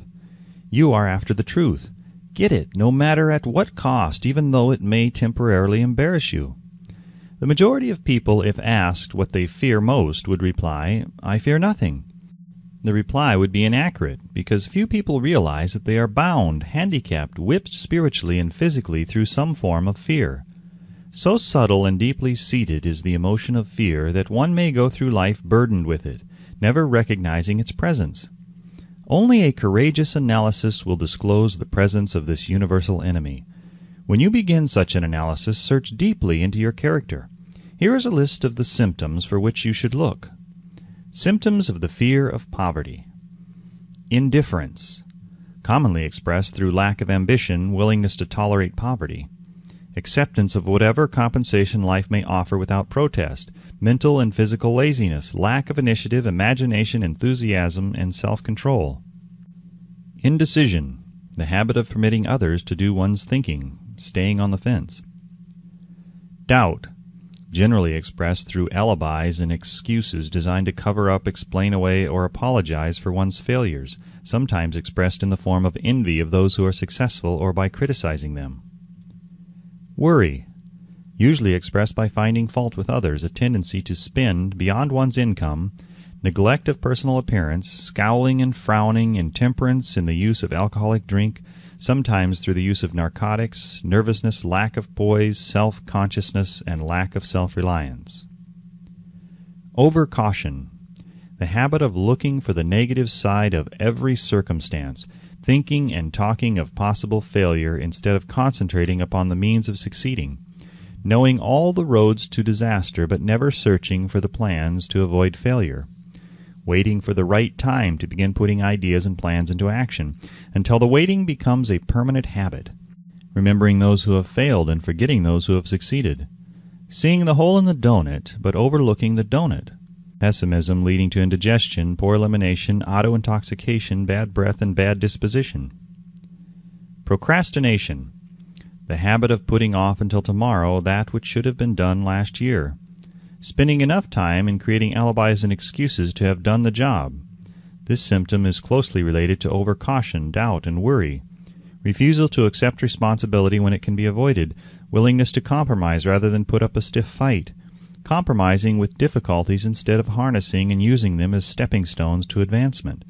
You are after the truth. Get it, no matter at what cost, even though it may temporarily embarrass you. The majority of people, if asked what they fear most, would reply, "I fear nothing." The reply would be inaccurate, because few people realize that they are bound, handicapped, whipped spiritually and physically through some form of fear. So subtle and deeply seated is the emotion of fear that one may go through life burdened with it, never recognizing its presence. Only a courageous analysis will disclose the presence of this universal enemy. When you begin such an analysis, search deeply into your character. Here is a list of the symptoms for which you should look. Symptoms of the fear of poverty. Indifference, commonly expressed through lack of ambition, willingness to tolerate poverty. Acceptance of whatever compensation life may offer without protest. Mental and physical laziness, lack of initiative, imagination, enthusiasm, and self-control. Indecision, the habit of permitting others to do one's thinking, staying on the fence. Doubt, generally expressed through alibis and excuses designed to cover up, explain away, or apologize for one's failures, sometimes expressed in the form of envy of those who are successful or by criticizing them. Worry, usually expressed by finding fault with others, a tendency to spend beyond one's income, neglect of personal appearance, scowling and frowning, intemperance in the use of alcoholic drink, sometimes through the use of narcotics, nervousness, lack of poise, self-consciousness, and lack of self-reliance. Overcaution, the habit of looking for the negative side of every circumstance, thinking and talking of possible failure instead of concentrating upon the means of succeeding, knowing all the roads to disaster but never searching for the plans to avoid failure, waiting for the right time to begin putting ideas and plans into action, until the waiting becomes a permanent habit, remembering those who have failed and forgetting those who have succeeded, seeing the hole in the donut but overlooking the donut, pessimism leading to indigestion, poor elimination, auto-intoxication, bad breath, and bad disposition. Procrastination, the habit of putting off until tomorrow that which should have been done last year, spending enough time in creating alibis and excuses to have done the job. This symptom is closely related to overcaution, doubt, and worry, refusal to accept responsibility when it can be avoided, willingness to compromise rather than put up a stiff fight, compromising with difficulties instead of harnessing and using them as stepping stones to advancement,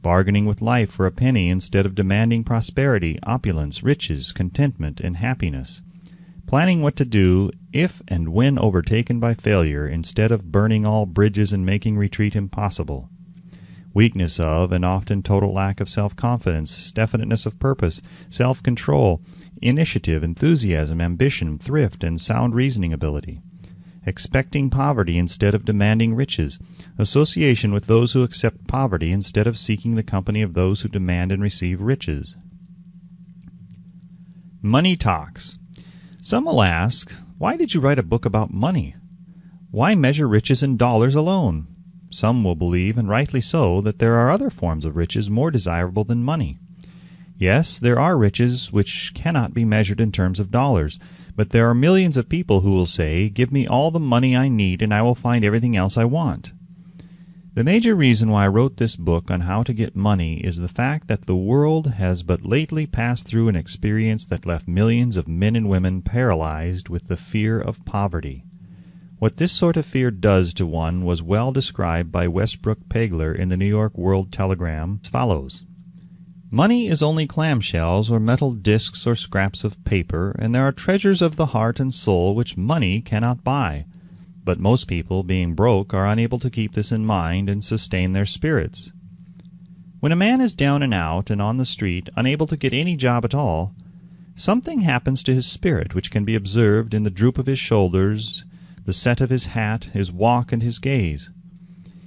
bargaining with life for a penny instead of demanding prosperity, opulence, riches, contentment, and happiness, planning what to do if and when overtaken by failure instead of burning all bridges and making retreat impossible, weakness of and often total lack of self-confidence, definiteness of purpose, self-control, initiative, enthusiasm, ambition, thrift, and sound reasoning ability, expecting poverty instead of demanding riches, association with those who accept poverty instead of seeking the company of those who demand and receive riches. Money talks. Some will ask, why did you write a book about money? Why measure riches in dollars alone? Some will believe, and rightly so, that there are other forms of riches more desirable than money. Yes, there are riches which cannot be measured in terms of dollars, but there are millions of people who will say, give me all the money I need and I will find everything else I want. The major reason why I wrote this book on how to get money is the fact that the world has but lately passed through an experience that left millions of men and women paralyzed with the fear of poverty. What this sort of fear does to one was well described by Westbrook Pegler in the New York World Telegram as follows. Money is only clamshells or metal discs or scraps of paper, and there are treasures of the heart and soul which money cannot buy. But most people, being broke, are unable to keep this in mind and sustain their spirits. When a man is down and out and on the street, unable to get any job at all, something happens to his spirit which can be observed in the droop of his shoulders, the set of his hat, his walk, and his gaze.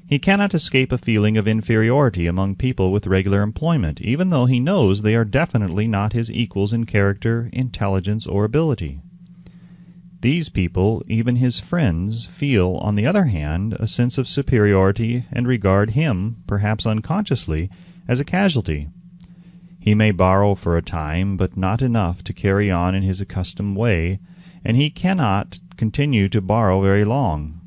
He cannot escape a feeling of inferiority among people with regular employment, even though he knows they are definitely not his equals in character, intelligence, or ability. These people, even his friends, feel, on the other hand, a sense of superiority and regard him, perhaps unconsciously, as a casualty. He may borrow for a time, but not enough to carry on in his accustomed way, and he cannot continue to borrow very long.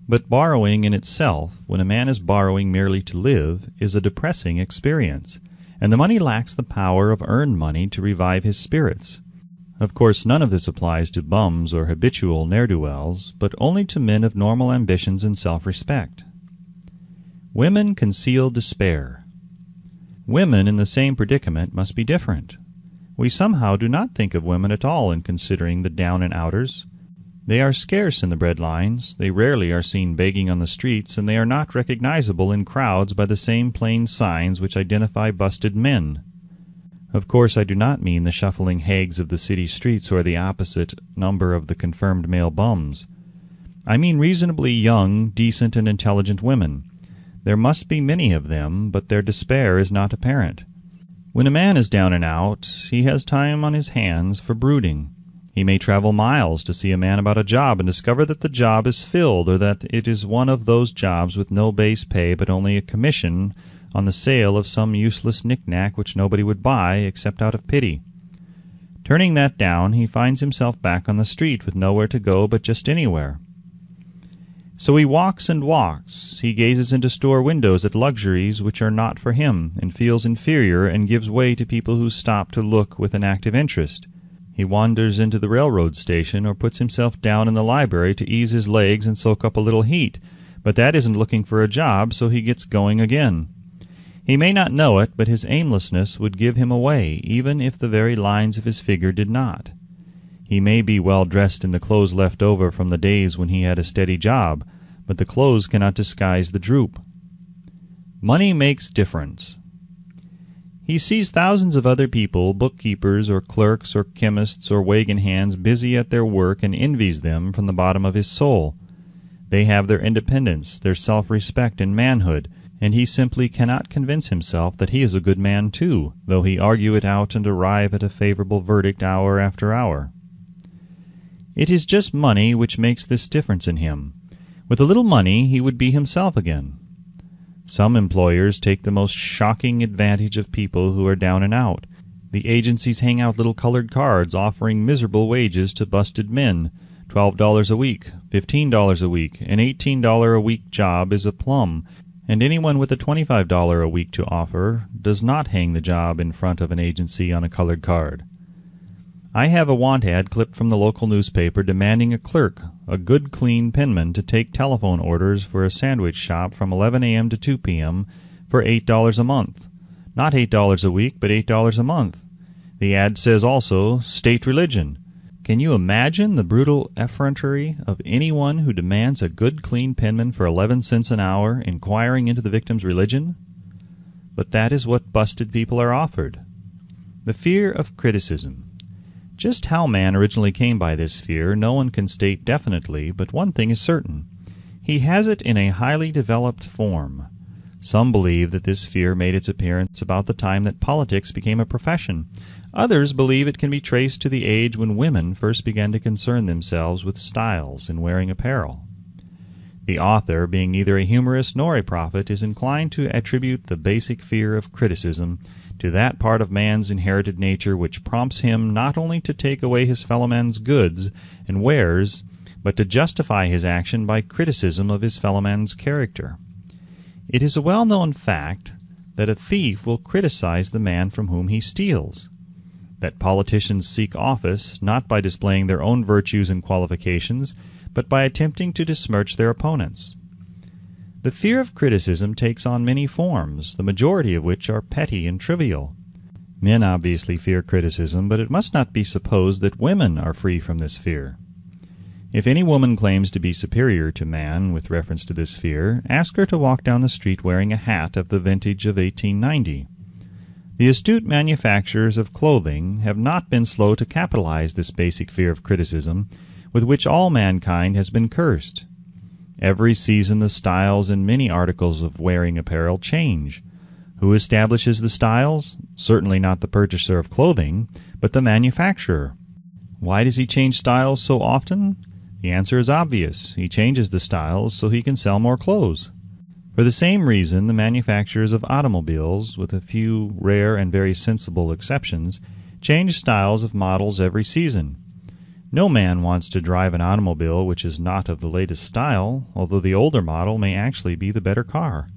But borrowing in itself, when a man is borrowing merely to live, is a depressing experience, and the money lacks the power of earned money to revive his spirits. Of course, none of this applies to bums or habitual ne'er-do-wells, but only to men of normal ambitions and self-respect. Women conceal despair. Women in the same predicament must be different. We somehow do not think of women at all in considering the down-and-outers. They are scarce in the bread lines, they rarely are seen begging on the streets, and they are not recognizable in crowds by the same plain signs which identify busted men. Of course, I do not mean the shuffling hags of the city streets or the opposite number of the confirmed male bums. I mean reasonably young, decent, and intelligent women. There must be many of them, but their despair is not apparent. When a man is down and out, he has time on his hands for brooding. He may travel miles to see a man about a job and discover that the job is filled, or that it is one of those jobs with no base pay but only a commission on the sale of some useless knick-knack which nobody would buy except out of pity. Turning that down, he finds himself back on the street with nowhere to go but just anywhere. So he walks and walks. He gazes into store windows at luxuries which are not for him, and feels inferior and gives way to people who stop to look with an active interest. He wanders into the railroad station or puts himself down in the library to ease his legs and soak up a little heat, but that isn't looking for a job, so he gets going again. He may not know it, but his aimlessness would give him away, even if the very lines of his figure did not. He may be well dressed in the clothes left over from the days when he had a steady job, but the clothes cannot disguise the droop. Money makes difference. He sees thousands of other people, bookkeepers or clerks or chemists or wagon hands, busy at their work, and envies them from the bottom of his soul. They have their independence, their self-respect and manhood, and he simply cannot convince himself that he is a good man too, though he argue it out and arrive at a favorable verdict hour after hour. It is just money which makes this difference in him. With a little money he would be himself again. Some employers take the most shocking advantage of people who are down and out. The agencies hang out little colored cards offering miserable wages to busted men. $12 a week, $15 a week, an $18 a week job is a plum, and anyone with a $25 a week to offer does not hang the job in front of an agency on a colored card. I have a want ad clipped from the local newspaper demanding a clerk, a good clean penman, to take telephone orders for a sandwich shop from 11 a.m. to 2 p.m. for $8 a month. Not $8 a week, but $8 a month. The ad says also, state religion. Can you imagine the brutal effrontery of anyone who demands a good clean penman for 11 cents an hour, inquiring into the victim's religion? But that is what busted people are offered. The fear of criticism. Just how man originally came by this fear no one can state definitely, but one thing is certain. He has it in a highly developed form. Some believe that this fear made its appearance about the time that politics became a profession. Others believe it can be traced to the age when women first began to concern themselves with styles in wearing apparel. The author, being neither a humorist nor a prophet, is inclined to attribute the basic fear of criticism to that part of man's inherited nature which prompts him not only to take away his fellow man's goods and wares, but to justify his action by criticism of his fellow man's character. It is a well-known fact that a thief will criticize the man from whom he steals, that politicians seek office not by displaying their own virtues and qualifications, but by attempting to besmirch their opponents. The fear of criticism takes on many forms, the majority of which are petty and trivial. Men obviously fear criticism, but it must not be supposed that women are free from this fear. If any woman claims to be superior to man with reference to this fear, ask her to walk down the street wearing a hat of the vintage of 1890. The astute manufacturers of clothing have not been slow to capitalize this basic fear of criticism, with which all mankind has been cursed. Every season the styles in many articles of wearing apparel change. Who establishes the styles? Certainly not the purchaser of clothing, but the manufacturer. Why does he change styles so often? The answer is obvious. He changes the styles so he can sell more clothes. For the same reason, the manufacturers of automobiles, with a few rare and very sensible exceptions, change styles of models every season. No man wants to drive an automobile which is not of the latest style, although the older model may actually be the better car.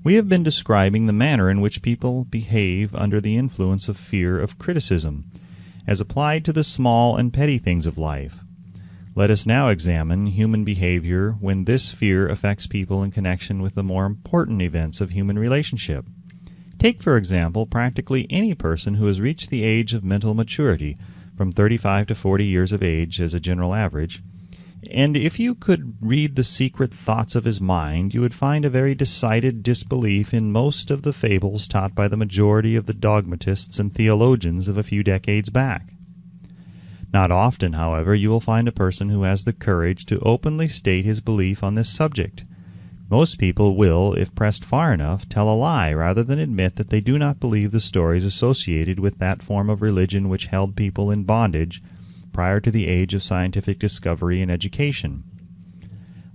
We have been describing the manner in which people behave under the influence of fear of criticism, as applied to the small and petty things of life. Let us now examine human behavior when this fear affects people in connection with the more important events of human relationship. Take, for example, practically any person who has reached the age of mental maturity, from 35 to 40 years of age as a general average, And if you could read the secret thoughts of his mind, you would find a very decided disbelief in most of the fables taught by the majority of the dogmatists and theologians of a few decades back. Not often, however, you will find a person who has the courage to openly state his belief on this subject. Most people will, if pressed far enough, tell a lie rather than admit that they do not believe the stories associated with that form of religion which held people in bondage prior to the age of scientific discovery and education.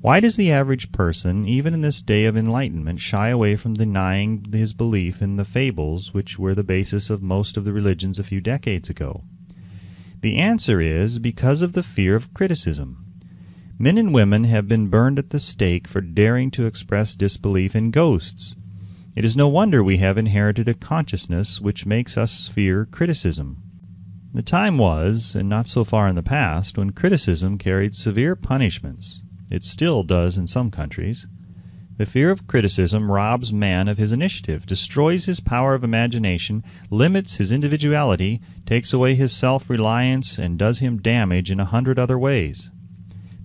Why does the average person, even in this day of enlightenment, shy away from denying his belief in the fables which were the basis of most of the religions a few decades ago? The answer is because of the fear of criticism. Men and women have been burned at the stake for daring to express disbelief in ghosts. It is no wonder we have inherited a consciousness which makes us fear criticism. The time was, and not so far in the past, when criticism carried severe punishments. It still does in some countries. The fear of criticism robs man of his initiative, destroys his power of imagination, limits his individuality, takes away his self-reliance, and does him damage in 100 other ways.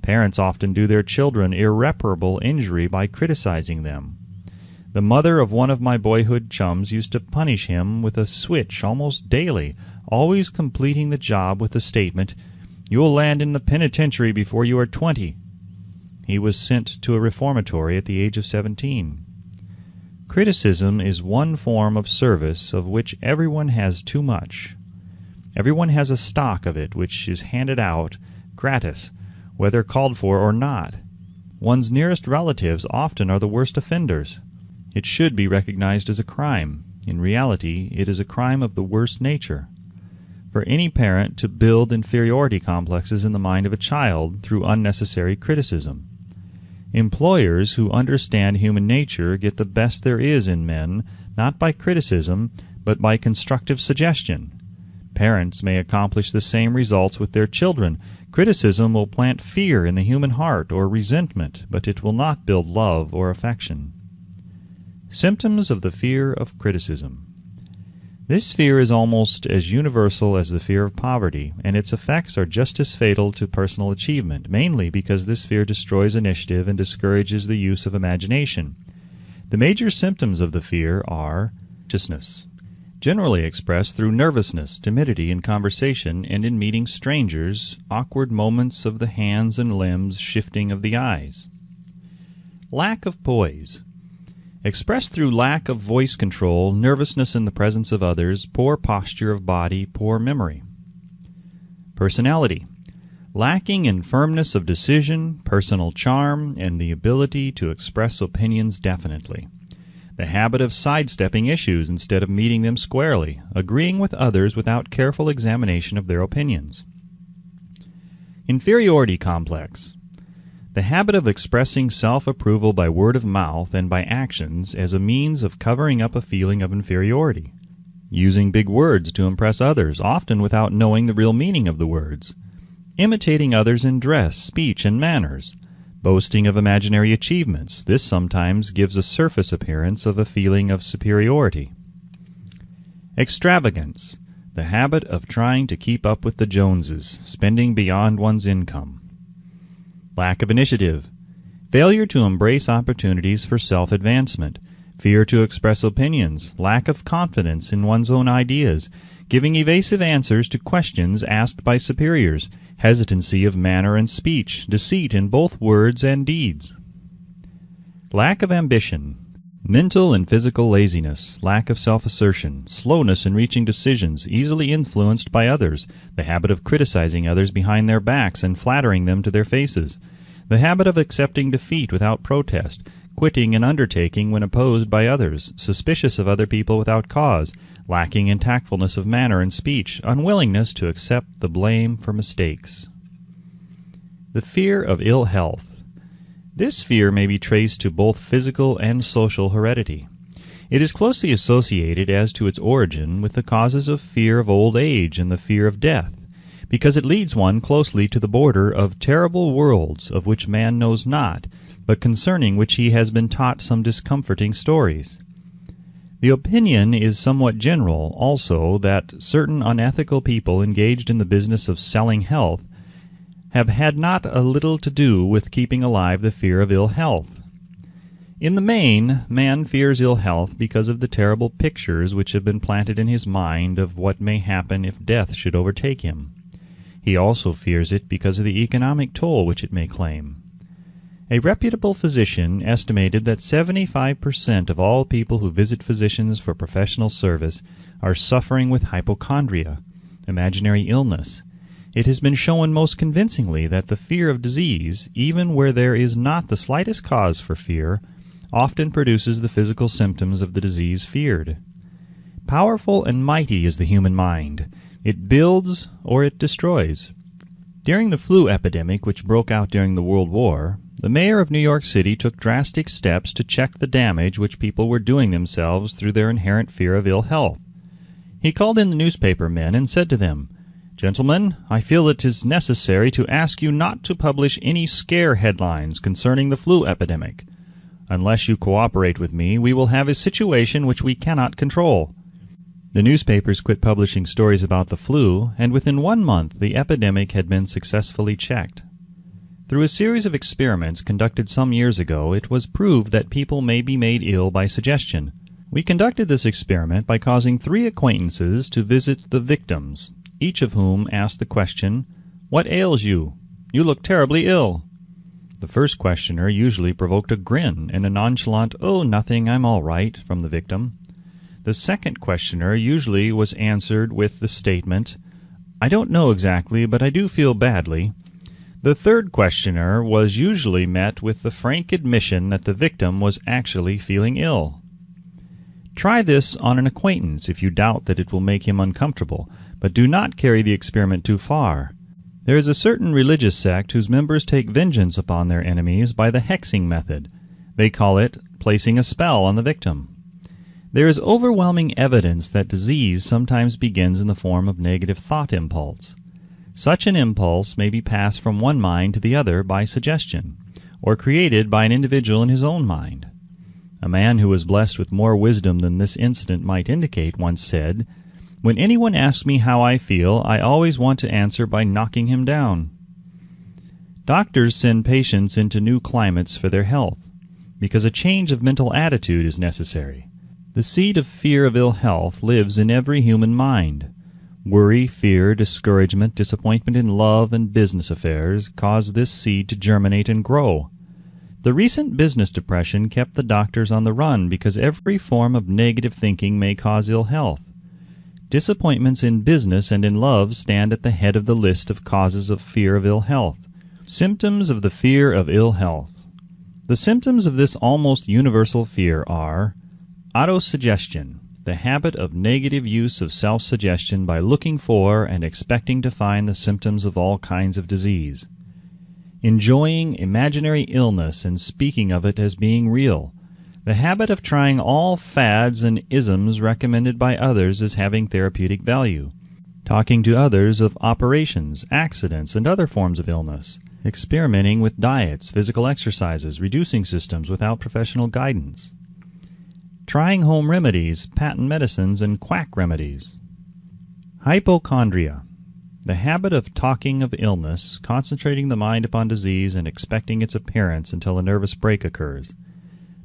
Parents often do their children irreparable injury by criticizing them. The mother of one of my boyhood chums used to punish him with a switch almost daily, always completing the job with the statement, "You'll land in the penitentiary before you are 20. He was sent to a reformatory at the age of 17. Criticism is one form of service of which everyone has too much. Everyone has a stock of it which is handed out gratis, whether called for or not. One's nearest relatives often are the worst offenders. It should be recognized as a crime. In reality, it is a crime of the worst nature. For any parent to build inferiority complexes in the mind of a child through unnecessary criticism. Employers who understand human nature get the best there is in men, not by criticism, but by constructive suggestion. Parents may accomplish the same results with their children. Criticism will plant fear in the human heart or resentment, but it will not build love or affection. Symptoms of the fear of criticism. This fear is almost as universal as the fear of poverty, and its effects are just as fatal to personal achievement, mainly because this fear destroys initiative and discourages the use of imagination. The major symptoms of the fear are anxiousness, generally expressed through nervousness, timidity in conversation and in meeting strangers, awkward moments of the hands and limbs, shifting of the eyes. Lack of poise, expressed through lack of voice control, nervousness in the presence of others, poor posture of body, poor memory. Personality, lacking in firmness of decision, personal charm, and the ability to express opinions definitely. The habit of sidestepping issues instead of meeting them squarely, agreeing with others without careful examination of their opinions. Inferiority complex, the habit of expressing self-approval by word of mouth and by actions as a means of covering up a feeling of inferiority. Using big words to impress others, often without knowing the real meaning of the words. Imitating others in dress, speech, and manners. Boasting of imaginary achievements. This sometimes gives a surface appearance of a feeling of superiority. Extravagance, the habit of trying to keep up with the Joneses, spending beyond one's income. Lack of initiative, failure to embrace opportunities for self-advancement, fear to express opinions, lack of confidence in one's own ideas, giving evasive answers to questions asked by superiors, hesitancy of manner and speech, deceit in both words and deeds. Lack of ambition, mental and physical laziness, lack of self-assertion, slowness in reaching decisions, easily influenced by others, the habit of criticizing others behind their backs and flattering them to their faces, the habit of accepting defeat without protest, quitting an undertaking when opposed by others, suspicious of other people without cause, lacking in tactfulness of manner and speech, unwillingness to accept the blame for mistakes. The fear of ill health. This fear may be traced to both physical and social heredity. It is closely associated as to its origin with the causes of fear of old age and the fear of death, because it leads one closely to the border of terrible worlds of which man knows not, but concerning which he has been taught some discomforting stories. The opinion is somewhat general, also, that certain unethical people engaged in the business of selling health have had not a little to do with keeping alive the fear of ill health. In the main, man fears ill health because of the terrible pictures which have been planted in his mind of what may happen if death should overtake him. He also fears it because of the economic toll which it may claim. A reputable physician estimated that 75% of all people who visit physicians for professional service are suffering with hypochondria, imaginary illness. It has been shown most convincingly that the fear of disease, even where there is not the slightest cause for fear, often produces the physical symptoms of the disease feared. Powerful and mighty is the human mind. It builds or it destroys. During the flu epidemic which broke out during the World War, the mayor of New York City took drastic steps to check the damage which people were doing themselves through their inherent fear of ill health. He called in the newspaper men and said to them, "Gentlemen, I feel it is necessary to ask you not to publish any scare headlines concerning the flu epidemic. Unless you cooperate with me, we will have a situation which we cannot control." The newspapers quit publishing stories about the flu, and within 1 month the epidemic had been successfully checked. Through a series of experiments conducted some years ago, it was proved that people may be made ill by suggestion. We conducted this experiment by causing 3 acquaintances to visit the victims, each of whom asked the question, "What ails you? You look terribly ill." The first questioner usually provoked a grin and a nonchalant, "Oh, nothing, I'm all right," from the victim. The second questioner usually was answered with the statement, "I don't know exactly, but I do feel badly." The third questioner was usually met with the frank admission that the victim was actually feeling ill. Try this on an acquaintance if you doubt that it will make him uncomfortable, but do not carry the experiment too far. There is a certain religious sect whose members take vengeance upon their enemies by the hexing method. They call it placing a spell on the victim. There is overwhelming evidence that disease sometimes begins in the form of negative thought impulse. Such an impulse may be passed from one mind to the other by suggestion, or created by an individual in his own mind. A man who was blessed with more wisdom than this incident might indicate once said, "When anyone asks me how I feel, I always want to answer by knocking him down." Doctors send patients into new climates for their health, because a change of mental attitude is necessary. The seed of fear of ill health lives in every human mind. Worry, fear, discouragement, disappointment in love and business affairs cause this seed to germinate and grow. The recent business depression kept the doctors on the run because every form of negative thinking may cause ill health. Disappointments in business and in love stand at the head of the list of causes of fear of ill health. Symptoms of the fear of ill health. The symptoms of this almost universal fear are autosuggestion, the habit of negative use of self-suggestion by looking for and expecting to find the symptoms of all kinds of disease. Enjoying imaginary illness and speaking of it as being real. The habit of trying all fads and isms recommended by others as having therapeutic value. Talking to others of operations, accidents, and other forms of illness. Experimenting with diets, physical exercises, reducing systems without professional guidance. Trying home remedies, patent medicines, and quack remedies. Hypochondria, the habit of talking of illness, concentrating the mind upon disease, and expecting its appearance until a nervous break occurs.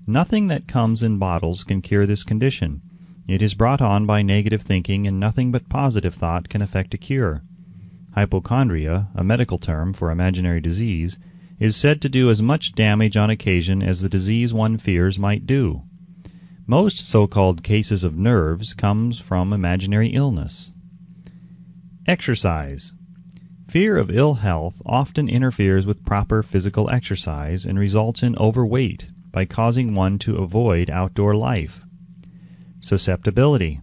Nothing that comes in bottles can cure this condition. It is brought on by negative thinking, and nothing but positive thought can effect a cure. Hypochondria, a medical term for imaginary disease, is said to do as much damage on occasion as the disease one fears might do. Most so-called cases of nerves comes from imaginary illness. Exercise. Fear of ill health often interferes with proper physical exercise and results in overweight by causing one to avoid outdoor life. Susceptibility.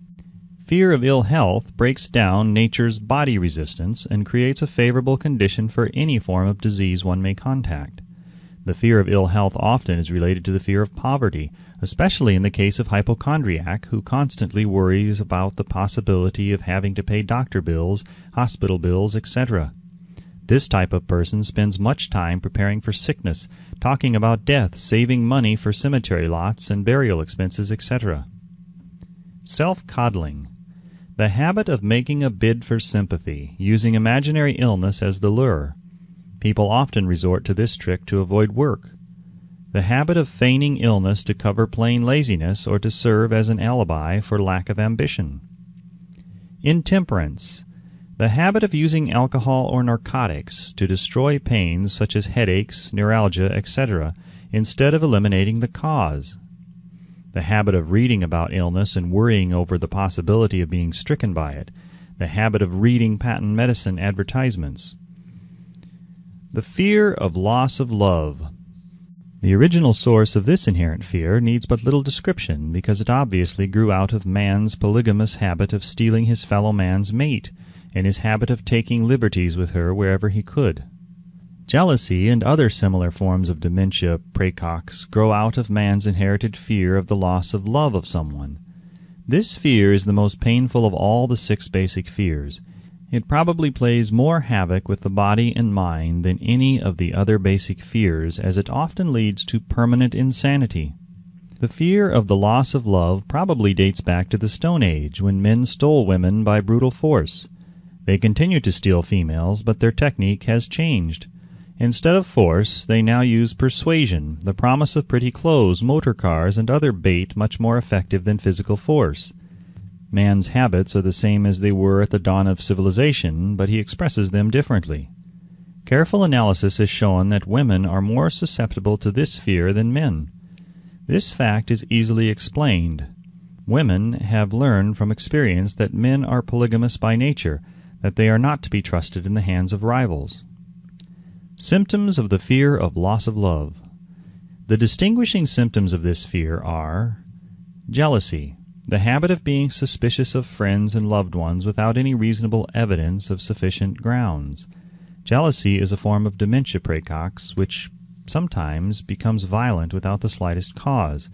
Fear of ill health breaks down nature's body resistance and creates a favorable condition for any form of disease one may contact. The fear of ill health often is related to the fear of poverty, especially in the case of hypochondriac who constantly worries about the possibility of having to pay doctor bills, hospital bills, etc. This type of person spends much time preparing for sickness, talking about death, saving money for cemetery lots and burial expenses, etc. Self-coddling. The habit of making a bid for sympathy, using imaginary illness as the lure. People often resort to this trick to avoid work. The habit of feigning illness to cover plain laziness or to serve as an alibi for lack of ambition. Intemperance. The habit of using alcohol or narcotics to destroy pains such as headaches, neuralgia, etc., instead of eliminating the cause. The habit of reading about illness and worrying over the possibility of being stricken by it. The habit of reading patent medicine advertisements. The fear of loss of love. The original source of this inherent fear needs but little description, because it obviously grew out of man's polygamous habit of stealing his fellow man's mate, and his habit of taking liberties with her wherever he could. Jealousy and other similar forms of dementia praecox grow out of man's inherited fear of the loss of love of someone. This fear is the most painful of all the 6 basic fears. It probably plays more havoc with the body and mind than any of the other basic fears, as it often leads to permanent insanity. The fear of the loss of love probably dates back to the Stone Age, when men stole women by brutal force. They continue to steal females, but their technique has changed. Instead of force, they now use persuasion, the promise of pretty clothes, motor cars, and other bait much more effective than physical force. Man's habits are the same as they were at the dawn of civilization, but he expresses them differently. Careful analysis has shown that women are more susceptible to this fear than men. This fact is easily explained. Women have learned from experience that men are polygamous by nature, that they are not to be trusted in the hands of rivals. Symptoms of the fear of loss of love. The distinguishing symptoms of this fear are jealousy, the habit of being suspicious of friends and loved ones without any reasonable evidence of sufficient grounds. Jealousy is a form of dementia praecox, which sometimes becomes violent without the slightest cause.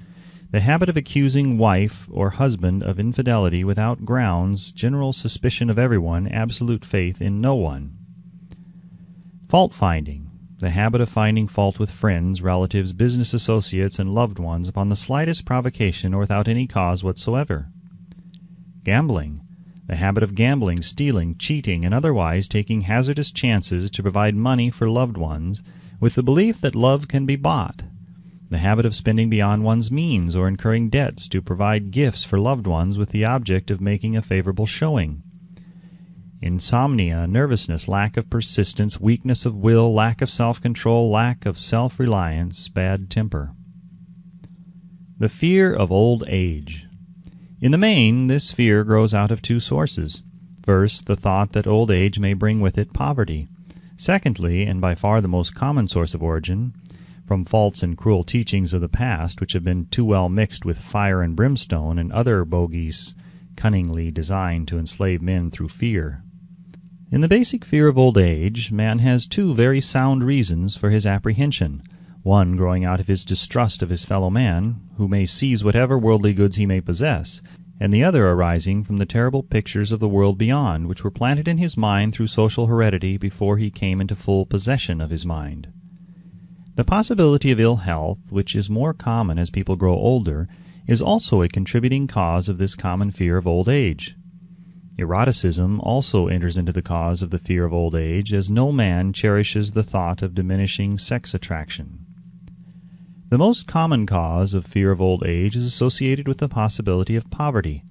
The habit of accusing wife or husband of infidelity without grounds, general suspicion of everyone, absolute faith in no one. Fault-finding, the habit of finding fault with friends, relatives, business associates, and loved ones upon the slightest provocation or without any cause whatsoever. Gambling, the habit of gambling, stealing, cheating, and otherwise taking hazardous chances to provide money for loved ones, with the belief that love can be bought. The habit of spending beyond one's means or incurring debts to provide gifts for loved ones with the object of making a favorable showing. Insomnia, nervousness, lack of persistence, weakness of will, lack of self-control, lack of self-reliance, bad temper. The fear of old age. In the main, this fear grows out of 2 sources. First, the thought that old age may bring with it poverty. Secondly, and by far the most common source of origin, from false and cruel teachings of the past which have been too well mixed with fire and brimstone and other bogies cunningly designed to enslave men through fear. In the basic fear of old age, man has 2 very sound reasons for his apprehension, one growing out of his distrust of his fellow man, who may seize whatever worldly goods he may possess, and the other arising from the terrible pictures of the world beyond, which were planted in his mind through social heredity before he came into full possession of his mind. The possibility of ill health, which is more common as people grow older, is also a contributing cause of this common fear of old age. Eroticism also enters into the cause of the fear of old age, as no man cherishes the thought of diminishing sex attraction. The most common cause of fear of old age is associated with the possibility of poverty.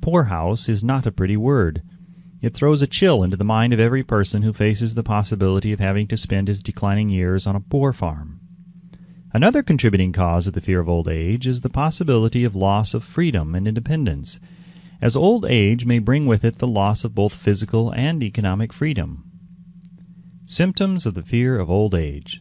Poorhouse is not a pretty word. It throws a chill into the mind of every person who faces the possibility of having to spend his declining years on a poor farm. Another contributing cause of the fear of old age is the possibility of loss of freedom and independence, as old age may bring with it the loss of both physical and economic freedom. Symptoms of the fear of old age.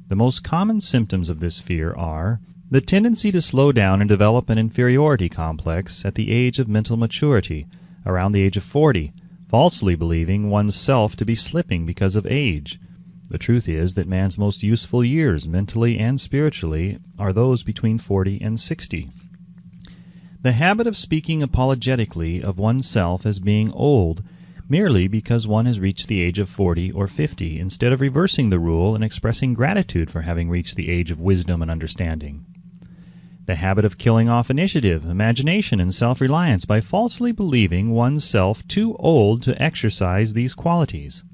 The most common symptoms of this fear are the tendency to slow down and develop an inferiority complex at the age of mental maturity, around the age of 40, falsely believing one's self to be slipping because of age. The truth is that man's most useful years, mentally and spiritually, are those between 40 and 60. The habit of speaking apologetically of oneself as being old merely because one has reached the age of 40 or 50, instead of reversing the rule and expressing gratitude for having reached the age of wisdom and understanding. The habit of killing off initiative, imagination, and self-reliance by falsely believing one's self too old to exercise these qualities.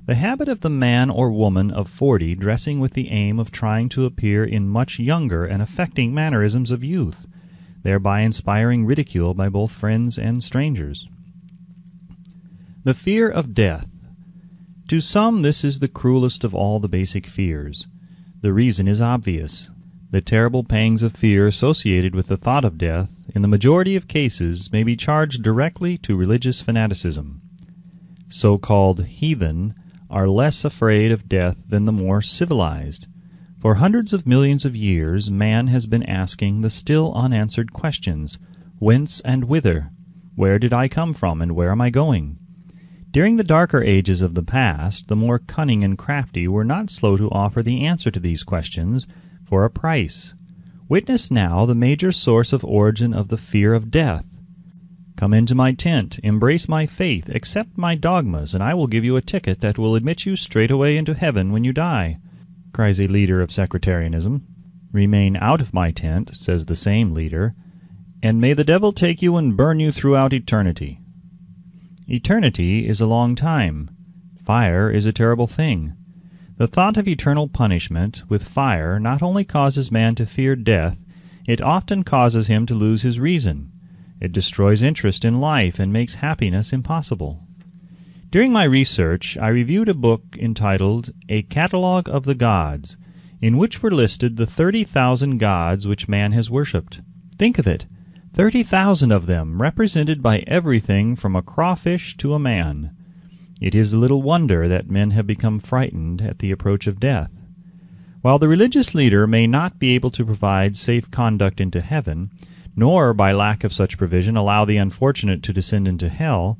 The habit of the man or woman of 40 dressing with the aim of trying to appear in much younger and affecting mannerisms of youth, thereby inspiring ridicule by both friends and strangers. The fear of death. To some this is the cruelest of all the basic fears. The reason is obvious. The terrible pangs of fear associated with the thought of death, in the majority of cases, may be charged directly to religious fanaticism. So-called heathen are less afraid of death than the more civilized. For hundreds of millions of years man has been asking the still unanswered questions: whence and whither? Where did I come from, and where am I going? During the darker ages of the past, the more cunning and crafty were not slow to offer the answer to these questions for a price. Witness now the major source of origin of the fear of death. Come into my tent, embrace my faith, accept my dogmas, and I will give you a ticket that will admit you straightway into heaven when you die, cries a leader of sectarianism. Remain out of my tent, says the same leader, and may the devil take you and burn you throughout eternity. Eternity is a long time. Fire is a terrible thing. The thought of eternal punishment with fire not only causes man to fear death, it often causes him to lose his reason. It destroys interest in life and makes happiness impossible. During my research, I reviewed a book entitled A Catalogue of the Gods, in which were listed the 30,000 gods which man has worshipped. Think of it! 30,000 of them, represented by everything from a crawfish to a man. It is little wonder that men have become frightened at the approach of death. While the religious leader may not be able to provide safe conduct into heaven, nor by lack of such provision allow the unfortunate to descend into hell,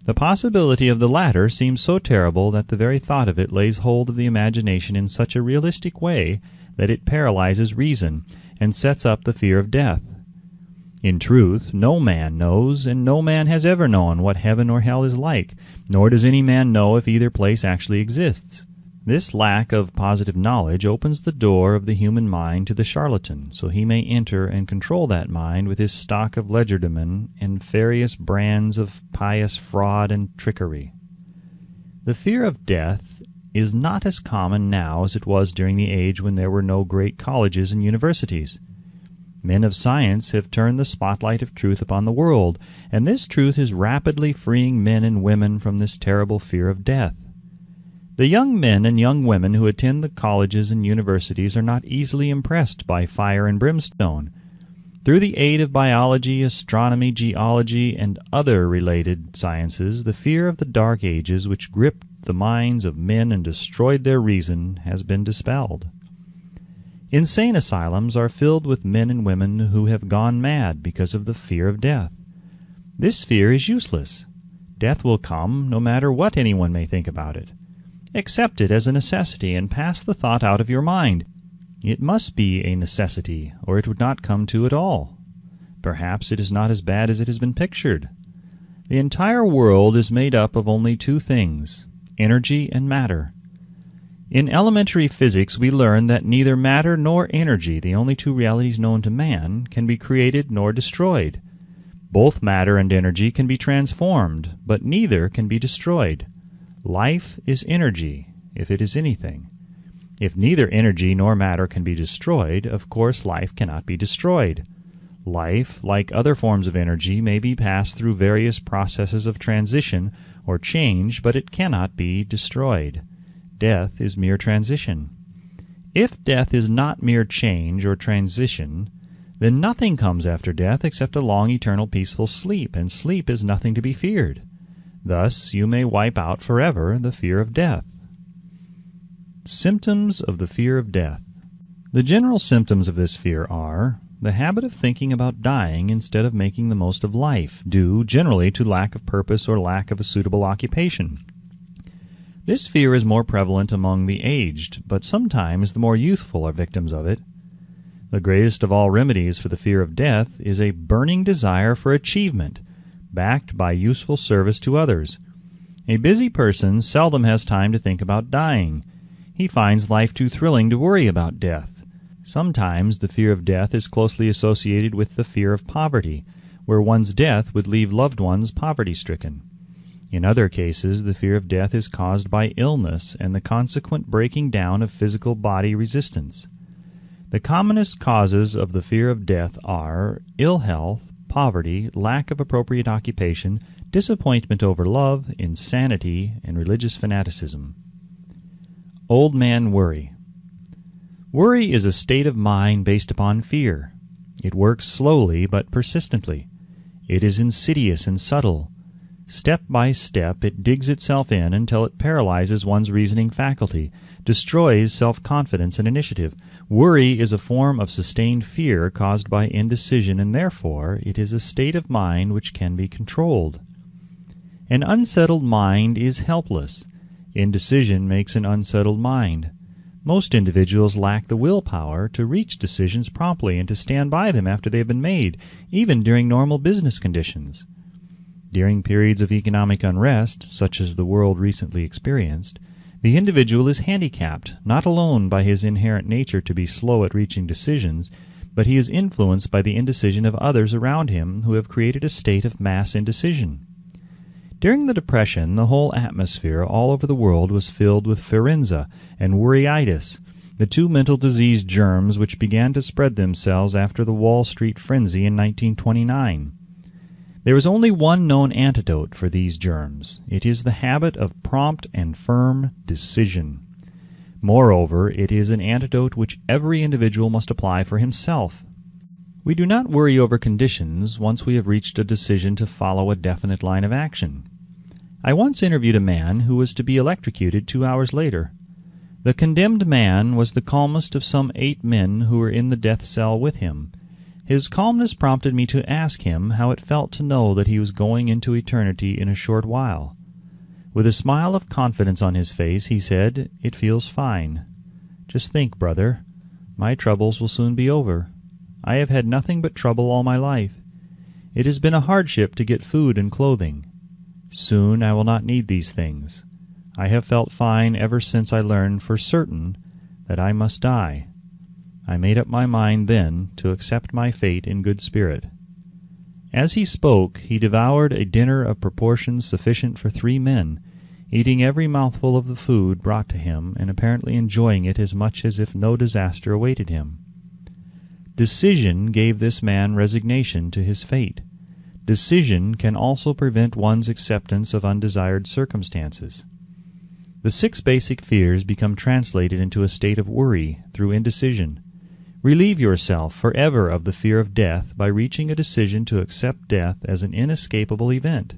the possibility of the latter seems so terrible that the very thought of it lays hold of the imagination in such a realistic way that it paralyzes reason and sets up the fear of death. In truth, no man knows, and no man has ever known what heaven or hell is like, nor does any man know if either place actually exists. This lack of positive knowledge opens the door of the human mind to the charlatan, so he may enter and control that mind with his stock of legerdemain and various brands of pious fraud and trickery. The fear of death is not as common now as it was during the age when there were no great colleges and universities. Men of science have turned the spotlight of truth upon the world, and this truth is rapidly freeing men and women from this terrible fear of death. The young men and young women who attend the colleges and universities are not easily impressed by fire and brimstone. Through the aid of biology, astronomy, geology, and other related sciences, the fear of the dark ages which gripped the minds of men and destroyed their reason has been dispelled. Insane asylums are filled with men and women who have gone mad because of the fear of death. This fear is useless. Death will come, no matter what anyone may think about it. Accept it as a necessity and pass the thought out of your mind. It must be a necessity, or it would not come to at all. Perhaps it is not as bad as it has been pictured. The entire world is made up of only two things, energy and matter. In elementary physics we learn that neither matter nor energy, the only two realities known to man, can be created nor destroyed. Both matter and energy can be transformed, but neither can be destroyed. Life is energy, if it is anything. If neither energy nor matter can be destroyed, of course life cannot be destroyed. Life, like other forms of energy, may be passed through various processes of transition or change, but it cannot be destroyed. Death is mere transition. If death is not mere change or transition, then nothing comes after death except a long eternal peaceful sleep, and sleep is nothing to be feared. Thus you may wipe out forever the fear of death. Symptoms of the fear of death. The general symptoms of this fear are the habit of thinking about dying instead of making the most of life, due generally to lack of purpose or lack of a suitable occupation. This fear is more prevalent among the aged, but sometimes the more youthful are victims of it. The greatest of all remedies for the fear of death is a burning desire for achievement, backed by useful service to others. A busy person seldom has time to think about dying. He finds life too thrilling to worry about death. Sometimes the fear of death is closely associated with the fear of poverty, where one's death would leave loved ones poverty-stricken. In other cases, the fear of death is caused by illness and the consequent breaking down of physical body resistance. The commonest causes of the fear of death are ill health, poverty, lack of appropriate occupation, disappointment over love, insanity, and religious fanaticism. Old man worry. Worry is a state of mind based upon fear. It works slowly but persistently. It is insidious and subtle. Step by step, it digs itself in until it paralyzes one's reasoning faculty, destroys self-confidence and initiative. Worry is a form of sustained fear caused by indecision, and therefore it is a state of mind which can be controlled. An unsettled mind is helpless. Indecision makes an unsettled mind. Most individuals lack the willpower to reach decisions promptly and to stand by them after they have been made, even during normal business conditions. During periods of economic unrest, such as the world recently experienced, the individual is handicapped, not alone by his inherent nature to be slow at reaching decisions, but he is influenced by the indecision of others around him who have created a state of mass indecision. During the Depression, the whole atmosphere all over the world was filled with pharynxa and worryitis, the two mental disease germs which began to spread themselves after the Wall Street frenzy in 1929. There is only one known antidote for these germs. It is the habit of prompt and firm decision. Moreover, it is an antidote which every individual must apply for himself. We do not worry over conditions once we have reached a decision to follow a definite line of action. I once interviewed a man who was to be electrocuted 2 hours later. The condemned man was the calmest of some 8 men who were in the death cell with him. His calmness prompted me to ask him how it felt to know that he was going into eternity in a short while. With a smile of confidence on his face, he said, "It feels fine. Just think, brother, my troubles will soon be over. I have had nothing but trouble all my life. It has been a hardship to get food and clothing. Soon I will not need these things. I have felt fine ever since I learned for certain that I must die. I made up my mind then to accept my fate in good spirit." As he spoke, he devoured a dinner of proportions sufficient for 3 men, eating every mouthful of the food brought to him, and apparently enjoying it as much as if no disaster awaited him. Decision gave this man resignation to his fate. Decision can also prevent one's acceptance of undesired circumstances. The 6 basic fears become translated into a state of worry through indecision. Relieve yourself forever of the fear of death by reaching a decision to accept death as an inescapable event.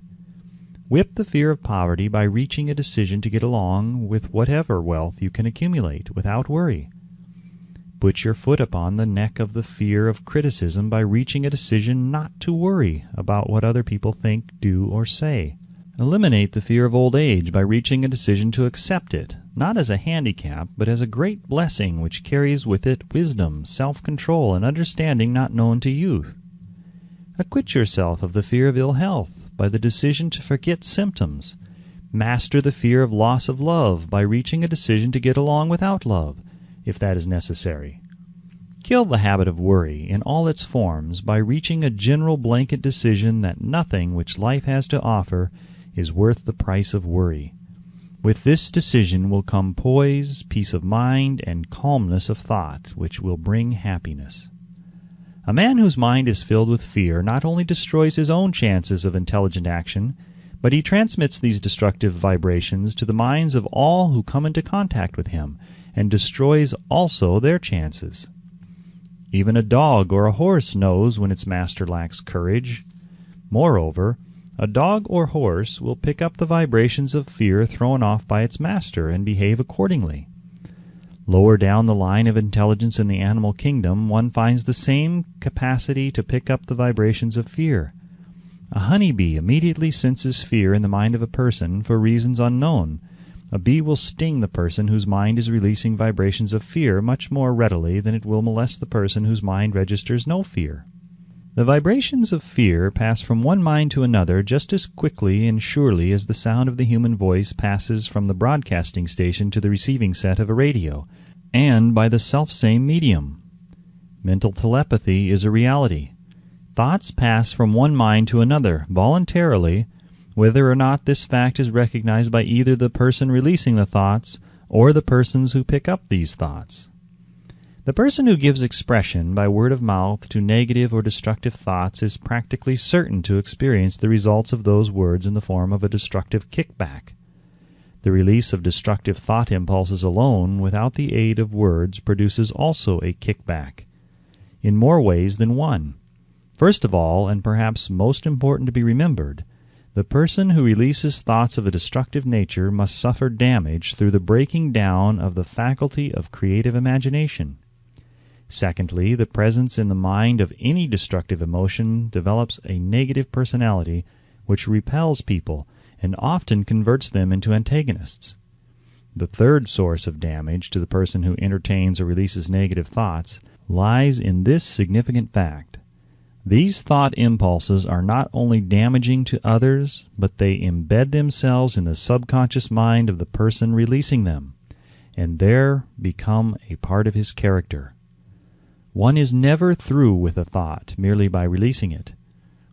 Whip the fear of poverty by reaching a decision to get along with whatever wealth you can accumulate without worry. Put your foot upon the neck of the fear of criticism by reaching a decision not to worry about what other people think, do, or say. Eliminate the fear of old age by reaching a decision to accept it, not as a handicap, but as a great blessing which carries with it wisdom, self-control, and understanding not known to youth. Acquit yourself of the fear of ill health by the decision to forget symptoms. Master the fear of loss of love by reaching a decision to get along without love, if that is necessary. Kill the habit of worry in all its forms by reaching a general blanket decision that nothing which life has to offer is worth the price of worry. With this decision will come poise, peace of mind, and calmness of thought, which will bring happiness. A man whose mind is filled with fear not only destroys his own chances of intelligent action, but he transmits these destructive vibrations to the minds of all who come into contact with him, and destroys also their chances. Even a dog or a horse knows when its master lacks courage. Moreover, a dog or horse will pick up the vibrations of fear thrown off by its master and behave accordingly. Lower down the line of intelligence in the animal kingdom, one finds the same capacity to pick up the vibrations of fear. A honeybee immediately senses fear in the mind of a person for reasons unknown. A bee will sting the person whose mind is releasing vibrations of fear much more readily than it will molest the person whose mind registers no fear. The vibrations of fear pass from one mind to another just as quickly and surely as the sound of the human voice passes from the broadcasting station to the receiving set of a radio, and by the selfsame medium. Mental telepathy is a reality. Thoughts pass from one mind to another voluntarily, whether or not this fact is recognized by either the person releasing the thoughts or the persons who pick up these thoughts. The person who gives expression by word of mouth to negative or destructive thoughts is practically certain to experience the results of those words in the form of a destructive kickback. The release of destructive thought impulses alone, without the aid of words, produces also a kickback, in more ways than one. First of all, and perhaps most important to be remembered, the person who releases thoughts of a destructive nature must suffer damage through the breaking down of the faculty of creative imagination. Secondly, the presence in the mind of any destructive emotion develops a negative personality which repels people and often converts them into antagonists. The third source of damage to the person who entertains or releases negative thoughts lies in this significant fact. These thought impulses are not only damaging to others, but they embed themselves in the subconscious mind of the person releasing them, and there become a part of his character. One is never through with a thought merely by releasing it.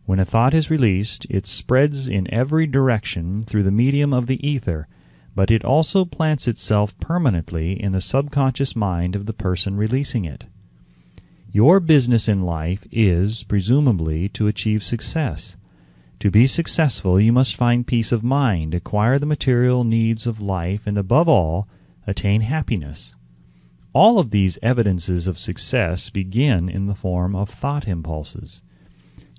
When a thought is released, it spreads in every direction through the medium of the ether, but it also plants itself permanently in the subconscious mind of the person releasing it. Your business in life is, presumably, to achieve success. To be successful, you must find peace of mind, acquire the material needs of life, and above all, attain happiness. All of these evidences of success begin in the form of thought impulses.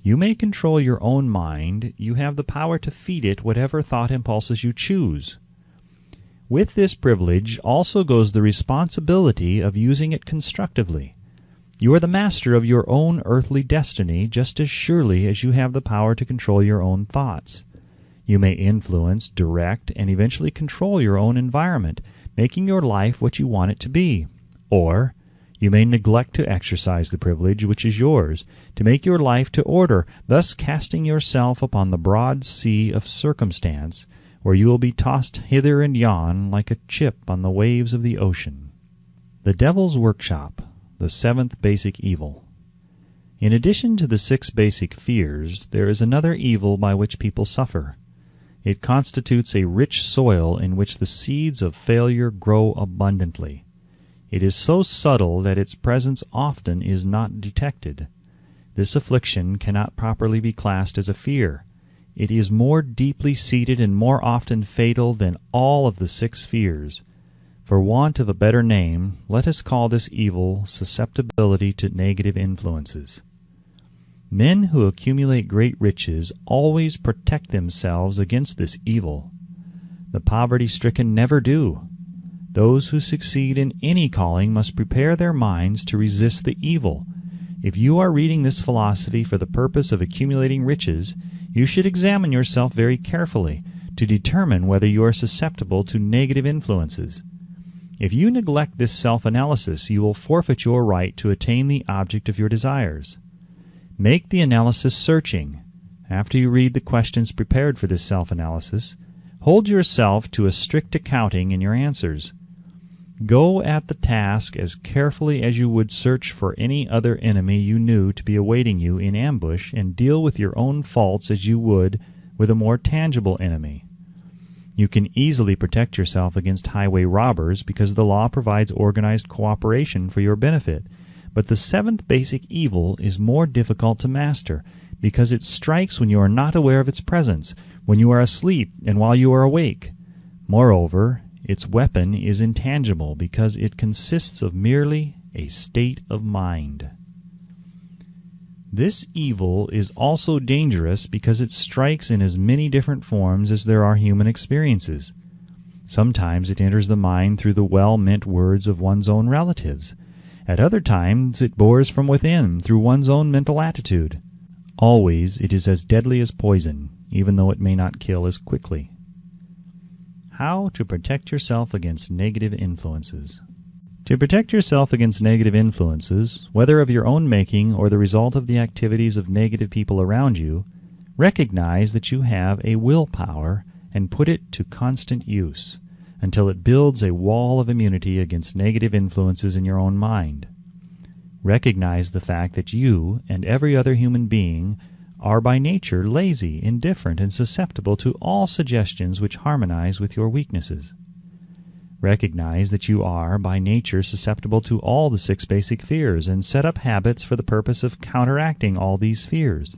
You may control your own mind. You have the power to feed it whatever thought impulses you choose. With this privilege also goes the responsibility of using it constructively. You are the master of your own earthly destiny just as surely as you have the power to control your own thoughts. You may influence, direct, and eventually control your own environment, making your life what you want it to be. Or you may neglect to exercise the privilege which is yours, to make your life to order, thus casting yourself upon the broad sea of circumstance, where you will be tossed hither and yon like a chip on the waves of the ocean. The Devil's Workshop, the seventh basic evil. In addition to the 6 basic fears, there is another evil by which people suffer. It constitutes a rich soil in which the seeds of failure grow abundantly. It is so subtle that its presence often is not detected. This affliction cannot properly be classed as a fear. It is more deeply seated and more often fatal than all of the 6 fears. For want of a better name, let us call this evil susceptibility to negative influences. Men who accumulate great riches always protect themselves against this evil. The poverty-stricken never do. Those who succeed in any calling must prepare their minds to resist the evil. If you are reading this philosophy for the purpose of accumulating riches, you should examine yourself very carefully to determine whether you are susceptible to negative influences. If you neglect this self-analysis, you will forfeit your right to attain the object of your desires. Make the analysis searching. After you read the questions prepared for this self-analysis, hold yourself to a strict accounting in your answers. Go at the task as carefully as you would search for any other enemy you knew to be awaiting you in ambush, and deal with your own faults as you would with a more tangible enemy. You can easily protect yourself against highway robbers because the law provides organized cooperation for your benefit. But the 7th basic evil is more difficult to master because it strikes when you are not aware of its presence, when you are asleep and while you are awake. Moreover, its weapon is intangible because it consists of merely a state of mind. This evil is also dangerous because it strikes in as many different forms as there are human experiences. Sometimes it enters the mind through the well-meant words of one's own relatives. At other times it bores from within through one's own mental attitude. Always it is as deadly as poison, even though it may not kill as quickly. How to protect yourself against negative influences. To protect yourself against negative influences, whether of your own making or the result of the activities of negative people around you, recognize that you have a willpower and put it to constant use until it builds a wall of immunity against negative influences in your own mind. Recognize the fact that you and every other human being are by nature lazy, indifferent, and susceptible to all suggestions which harmonize with your weaknesses. Recognize that you are, by nature, susceptible to all the 6 basic fears, and set up habits for the purpose of counteracting all these fears.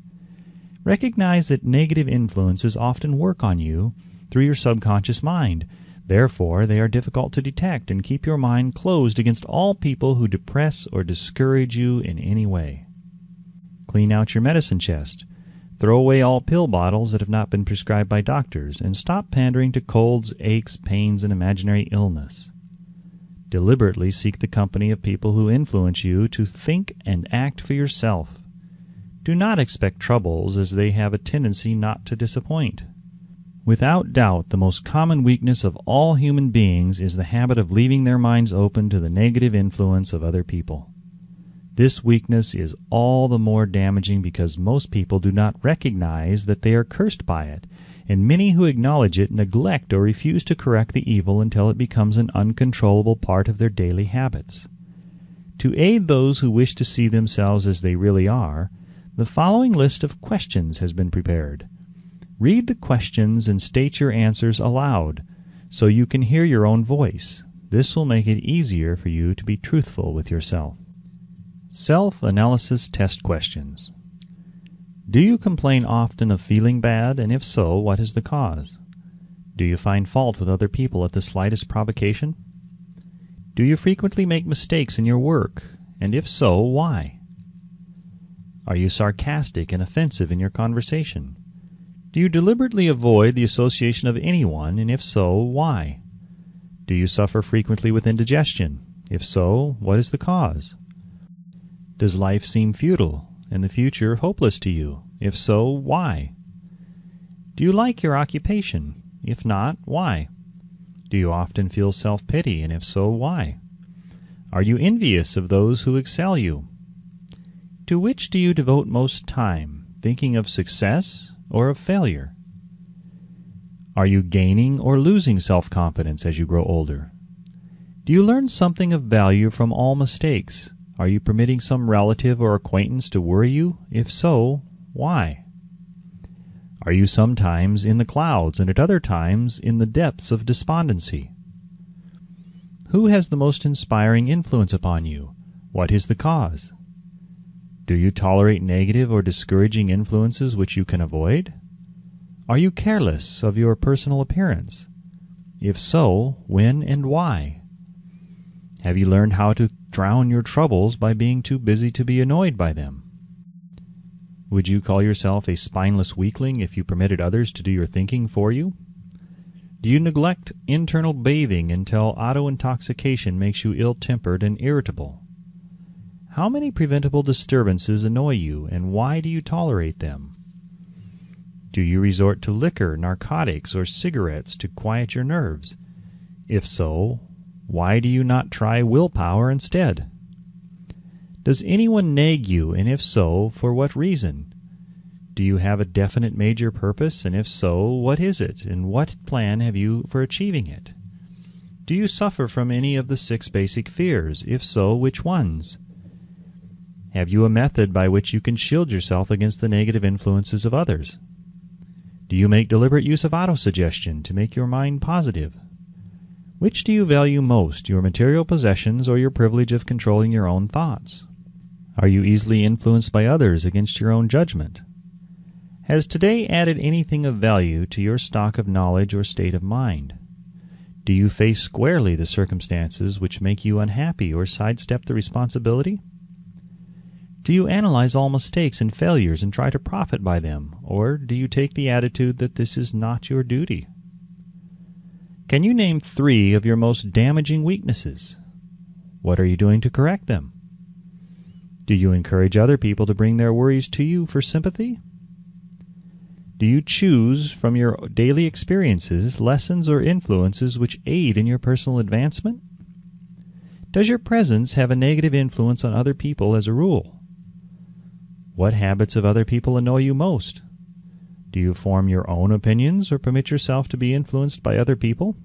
Recognize that negative influences often work on you through your subconscious mind. Therefore, they are difficult to detect, and keep your mind closed against all people who depress or discourage you in any way. Clean out your medicine chest. Throw away all pill bottles that have not been prescribed by doctors, and stop pandering to colds, aches, pains, and imaginary illness. Deliberately seek the company of people who influence you to think and act for yourself. Do not expect troubles, as they have a tendency not to disappoint. Without doubt, the most common weakness of all human beings is the habit of leaving their minds open to the negative influence of other people. This weakness is all the more damaging because most people do not recognize that they are cursed by it, and many who acknowledge it neglect or refuse to correct the evil until it becomes an uncontrollable part of their daily habits. To aid those who wish to see themselves as they really are, the following list of questions has been prepared. Read the questions and state your answers aloud, so you can hear your own voice. This will make it easier for you to be truthful with yourself. Self-analysis test questions. Do you complain often of feeling bad, and if so, what is the cause? Do you find fault with other people at the slightest provocation? Do you frequently make mistakes in your work, and if so, why? Are you sarcastic and offensive in your conversation? Do you deliberately avoid the association of anyone, and if so, why? Do you suffer frequently with indigestion? If so, what is the cause? Does life seem futile and the future hopeless to you? If so, why? Do you like your occupation? If not, why? Do you often feel self-pity, and if so, why? Are you envious of those who excel you? To which do you devote most time, thinking of success or of failure? Are you gaining or losing self-confidence as you grow older? Do you learn something of value from all mistakes? Are you permitting some relative or acquaintance to worry you? If so, why? Are you sometimes in the clouds and at other times in the depths of despondency? Who has the most inspiring influence upon you? What is the cause? Do you tolerate negative or discouraging influences which you can avoid? Are you careless of your personal appearance? If so, when and why? Have you learned how to drown your troubles by being too busy to be annoyed by them? Would you call yourself a spineless weakling if you permitted others to do your thinking for you? Do you neglect internal bathing until auto-intoxication makes you ill-tempered and irritable? How many preventable disturbances annoy you, and why do you tolerate them? Do you resort to liquor, narcotics, or cigarettes to quiet your nerves? If so, why do you not try willpower instead? Does anyone nag you, and if so, for what reason? Do you have a definite major purpose, and if so, what is it, and what plan have you for achieving it? Do you suffer from any of the 6 basic fears? If so, which ones? Have you a method by which you can shield yourself against the negative influences of others? Do you make deliberate use of autosuggestion to make your mind positive? Which do you value most, your material possessions or your privilege of controlling your own thoughts? Are you easily influenced by others against your own judgment? Has today added anything of value to your stock of knowledge or state of mind? Do you face squarely the circumstances which make you unhappy or sidestep the responsibility? Do you analyze all mistakes and failures and try to profit by them, or do you take the attitude that this is not your duty? Can you name 3 of your most damaging weaknesses? What are you doing to correct them? Do you encourage other people to bring their worries to you for sympathy? Do you choose from your daily experiences lessons or influences which aid in your personal advancement? Does your presence have a negative influence on other people as a rule? What habits of other people annoy you most? Do you form your own opinions or permit yourself to be influenced by other people?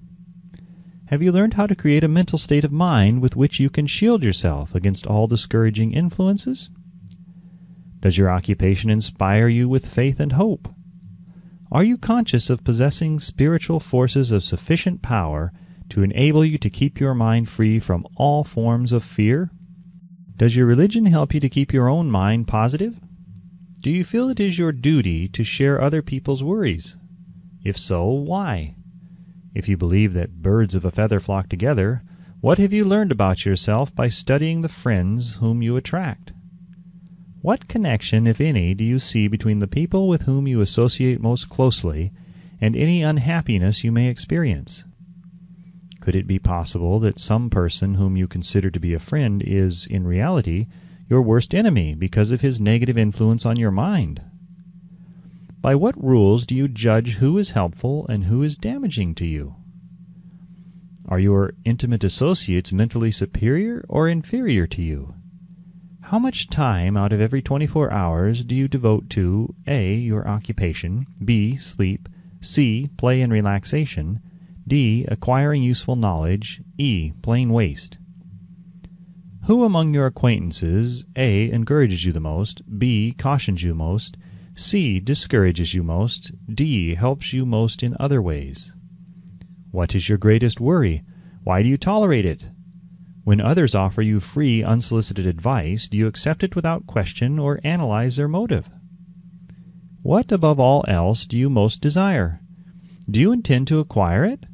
Have you learned how to create a mental state of mind with which you can shield yourself against all discouraging influences? Does your occupation inspire you with faith and hope? Are you conscious of possessing spiritual forces of sufficient power to enable you to keep your mind free from all forms of fear? Does your religion help you to keep your own mind positive? Do you feel it is your duty to share other people's worries? If so, why? If you believe that birds of a feather flock together, what have you learned about yourself by studying the friends whom you attract? What connection, if any, do you see between the people with whom you associate most closely and any unhappiness you may experience? Could it be possible that some person whom you consider to be a friend is, in reality, your worst enemy because of his negative influence on your mind? By what rules do you judge who is helpful and who is damaging to you? Are your intimate associates mentally superior or inferior to you? How much time out of every 24 hours do you devote to A. your occupation, B. sleep, C. play and relaxation, D. acquiring useful knowledge, E. plain waste? Who among your acquaintances A. encourages you the most, B. cautions you most, C. discourages you most, D. helps you most in other ways? What is your greatest worry? Why do you tolerate it? When others offer you free, unsolicited advice, do you accept it without question or analyze their motive? What, above all else, do you most desire? Do you intend to acquire it?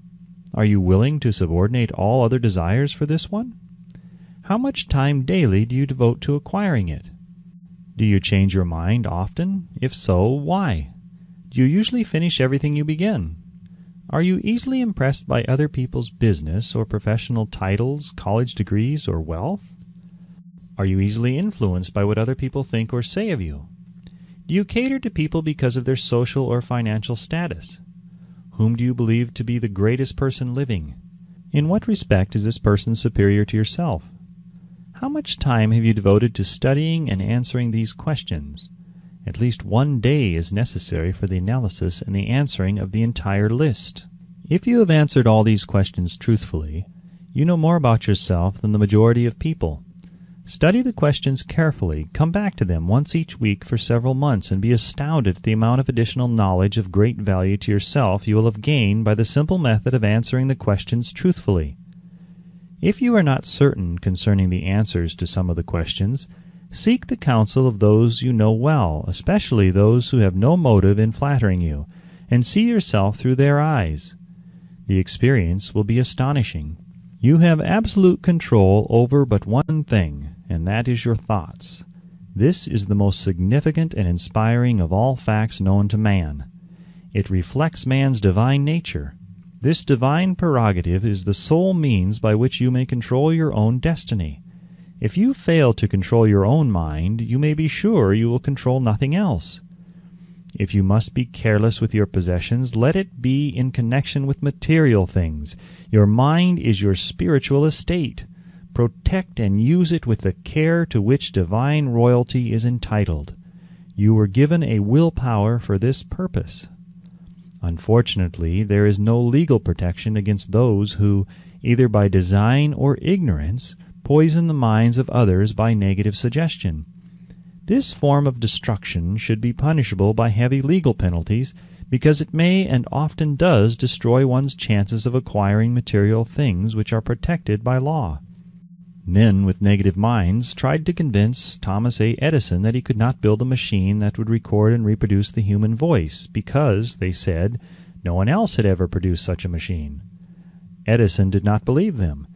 Are you willing to subordinate all other desires for this one? How much time daily do you devote to acquiring it? Do you change your mind often? If so, why? Do you usually finish everything you begin? Are you easily impressed by other people's business or professional titles, college degrees, or wealth? Are you easily influenced by what other people think or say of you? Do you cater to people because of their social or financial status? Whom do you believe to be the greatest person living? In what respect is this person superior to yourself? How much time have you devoted to studying and answering these questions? At least one day is necessary for the analysis and the answering of the entire list. If you have answered all these questions truthfully, you know more about yourself than the majority of people. Study the questions carefully, come back to them once each week for several months, and be astounded at the amount of additional knowledge of great value to yourself you will have gained by the simple method of answering the questions truthfully. If you are not certain concerning the answers to some of the questions, seek the counsel of those you know well, especially those who have no motive in flattering you, and see yourself through their eyes. The experience will be astonishing. You have absolute control over but one thing, and that is your thoughts. This is the most significant and inspiring of all facts known to man. It reflects man's divine nature. This divine prerogative is the sole means by which you may control your own destiny. If you fail to control your own mind, you may be sure you will control nothing else. If you must be careless with your possessions, let it be in connection with material things. Your mind is your spiritual estate. Protect and use it with the care to which divine royalty is entitled. You were given a willpower for this purpose. Unfortunately, there is no legal protection against those who, either by design or ignorance, poison the minds of others by negative suggestion. This form of destruction should be punishable by heavy legal penalties, because it may and often does destroy one's chances of acquiring material things which are protected by law. Men with negative minds tried to convince Thomas A. Edison that he could not build a machine that would record and reproduce the human voice, because, they said, no one else had ever produced such a machine. Edison did not believe them.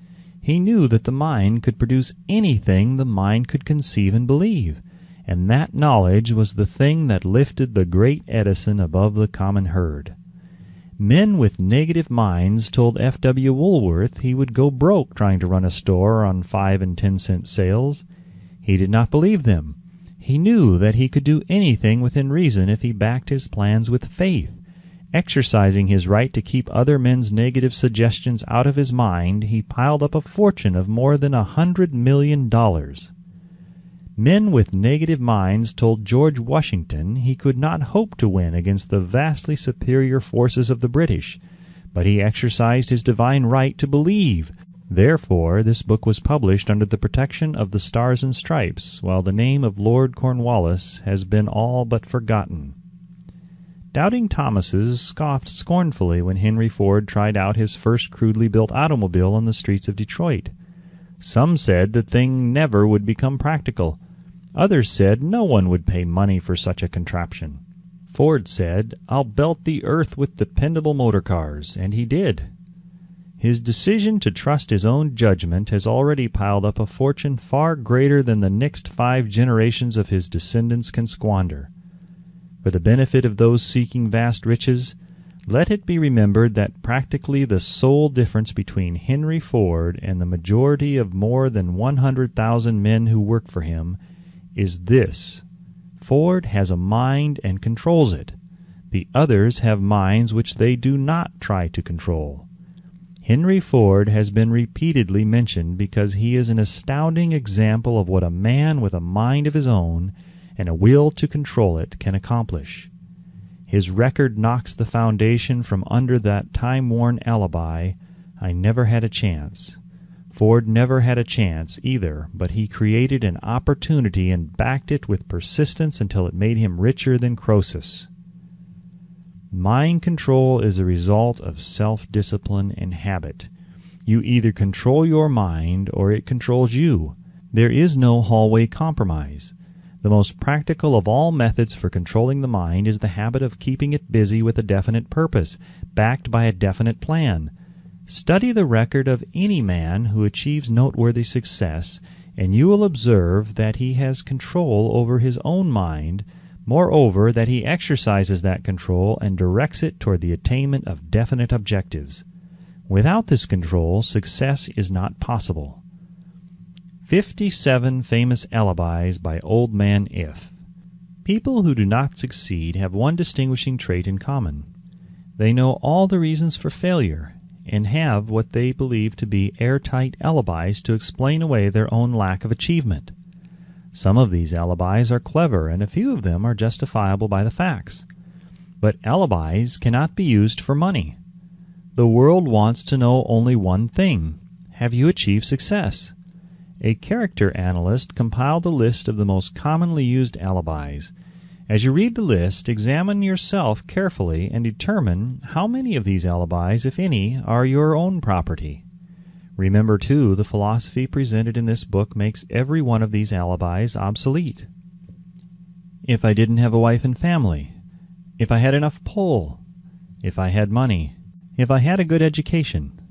He knew that the mind could produce anything the mind could conceive and believe, and that knowledge was the thing that lifted the great Edison above the common herd. Men with negative minds told F.W. Woolworth he would go broke trying to run a store on 5 and 10 cent sales. He did not believe them. He knew that he could do anything within reason if he backed his plans with faith. Exercising his right to keep other men's negative suggestions out of his mind, he piled up a fortune of more than $100 million. Men with negative minds told George Washington he could not hope to win against the vastly superior forces of the British, but he exercised his divine right to believe. Therefore, this book was published under the protection of the Stars and Stripes, while the name of Lord Cornwallis has been all but forgotten. Doubting Thomases scoffed scornfully when Henry Ford tried out his first crudely built automobile on the streets of Detroit. Some said the thing never would become practical. Others said no one would pay money for such a contraption. Ford said, "I'll belt the earth with dependable motor cars," and he did. His decision to trust his own judgment has already piled up a fortune far greater than the next 5 generations of his descendants can squander. For the benefit of those seeking vast riches, let it be remembered that practically the sole difference between Henry Ford and the majority of more than 100,000 men who work for him is this: Ford has a mind and controls it. The others have minds which they do not try to control. Henry Ford has been repeatedly mentioned because he is an astounding example of what a man with a mind of his own and a will to control it can accomplish. His record knocks the foundation from under that time-worn alibi, "I never had a chance." Ford never had a chance either, but he created an opportunity and backed it with persistence until it made him richer than Croesus. Mind control is a result of self-discipline and habit. You either control your mind or it controls you. There is no hallway compromise. The most practical of all methods for controlling the mind is the habit of keeping it busy with a definite purpose, backed by a definite plan. Study the record of any man who achieves noteworthy success, and you will observe that he has control over his own mind, moreover that he exercises that control and directs it toward the attainment of definite objectives. Without this control, success is not possible. 57 Famous Alibis by Old Man If. People who do not succeed have one distinguishing trait in common. They know all the reasons for failure, and have what they believe to be airtight alibis to explain away their own lack of achievement. Some of these alibis are clever, and a few of them are justifiable by the facts. But alibis cannot be used for money. The world wants to know only one thing: have you achieved success? A character analyst compiled a list of the most commonly used alibis. As you read the list, examine yourself carefully and determine how many of these alibis, if any, are your own property. Remember, too, the philosophy presented in this book makes every one of these alibis obsolete. If I didn't have a wife and family, if I had enough pull, if I had money, if I had a good education,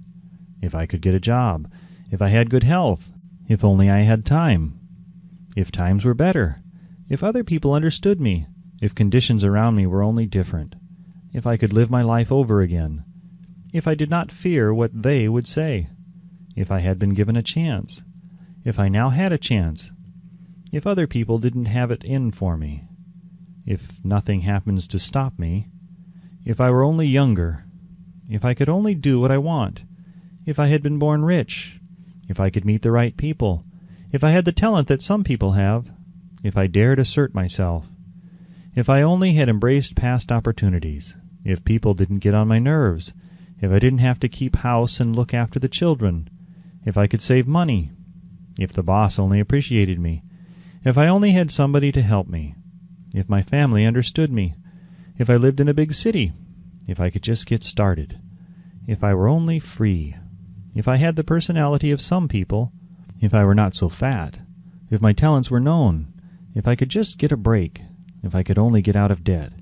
if I could get a job, if I had good health, if only I had time, if times were better, if other people understood me, if conditions around me were only different, if I could live my life over again, if I did not fear what they would say, if I had been given a chance, if I now had a chance, if other people didn't have it in for me, if nothing happens to stop me, if I were only younger, if I could only do what I want, if I had been born rich, if I could meet the right people, if I had the talent that some people have, if I dared assert myself, if I only had embraced past opportunities, if people didn't get on my nerves, if I didn't have to keep house and look after the children, if I could save money, if the boss only appreciated me, if I only had somebody to help me, if my family understood me, if I lived in a big city, if I could just get started, if I were only free, if I had the personality of some people, if I were not so fat, if my talents were known, if I could just get a break, if I could only get out of debt,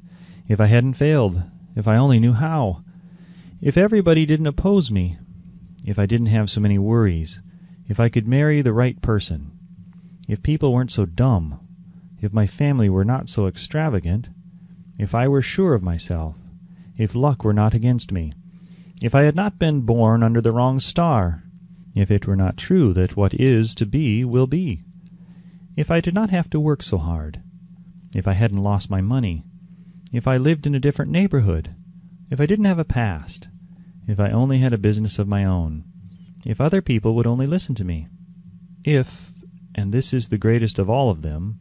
if I hadn't failed, if I only knew how, if everybody didn't oppose me, if I didn't have so many worries, if I could marry the right person, if people weren't so dumb, if my family were not so extravagant, if I were sure of myself, if luck were not against me, if I had not been born under the wrong star, if it were not true that what is to be will be, if I did not have to work so hard, if I hadn't lost my money, if I lived in a different neighborhood, if I didn't have a past, if I only had a business of my own, if other people would only listen to me, if, and this is the greatest of all of them,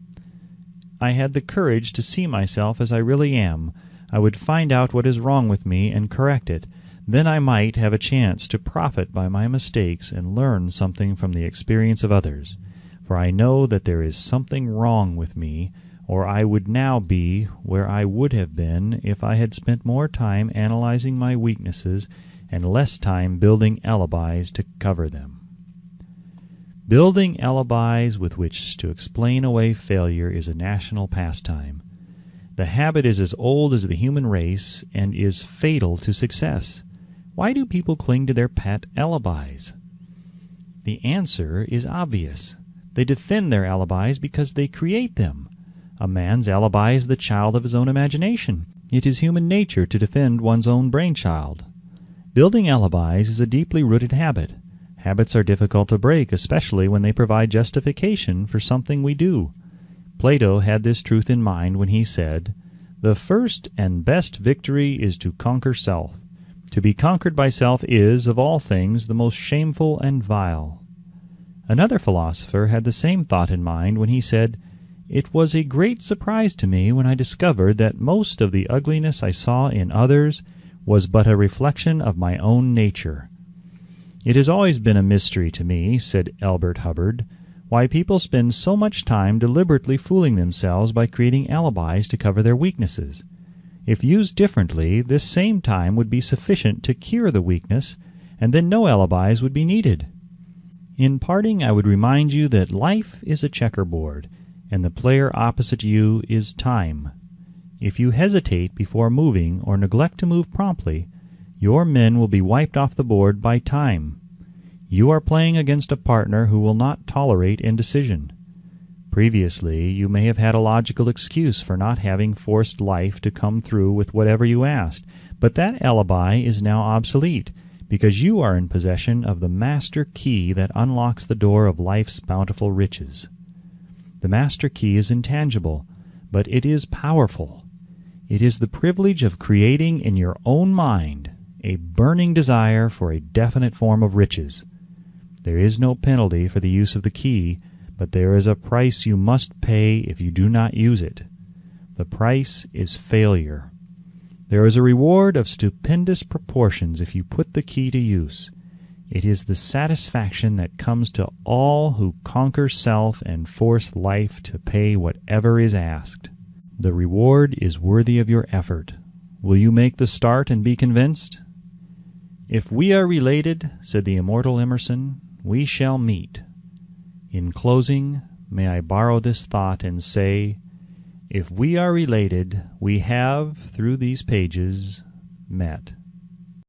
I had the courage to see myself as I really am, I would find out what is wrong with me and correct it. Then I might have a chance to profit by my mistakes and learn something from the experience of others, for I know that there is something wrong with me, or I would now be where I would have been if I had spent more time analyzing my weaknesses and less time building alibis to cover them. Building alibis with which to explain away failure is a national pastime. The habit is as old as the human race and is fatal to success. Why do people cling to their pet alibis? The answer is obvious. They defend their alibis because they create them. A man's alibi is the child of his own imagination. It is human nature to defend one's own brainchild. Building alibis is a deeply rooted habit. Habits are difficult to break, especially when they provide justification for something we do. Plato had this truth in mind when he said, "The first and best victory is to conquer self. To be conquered by self is, of all things, the most shameful and vile." Another philosopher had the same thought in mind when he said, "It was a great surprise to me when I discovered that most of the ugliness I saw in others was but a reflection of my own nature." "It has always been a mystery to me," said Elbert Hubbard, "why people spend so much time deliberately fooling themselves by creating alibis to cover their weaknesses. If used differently, this same time would be sufficient to cure the weakness, and then no alibis would be needed. In parting, I would remind you that life is a checkerboard, and the player opposite you is time. If you hesitate before moving or neglect to move promptly, your men will be wiped off the board by time. You are playing against a partner who will not tolerate indecision. Previously, you may have had a logical excuse for not having forced life to come through with whatever you asked, but that alibi is now obsolete, because you are in possession of the master key that unlocks the door of life's bountiful riches. The master key is intangible, but it is powerful. It is the privilege of creating in your own mind a burning desire for a definite form of riches. There is no penalty for the use of the key, but there is a price you must pay if you do not use it. The price is failure. There is a reward of stupendous proportions if you put the key to use. It is the satisfaction that comes to all who conquer self and force life to pay whatever is asked. The reward is worthy of your effort. Will you make the start and be convinced? "If we are related," said the immortal Emerson, "we shall meet." In closing, may I borrow this thought and say, if we are related, we have, through these pages, met.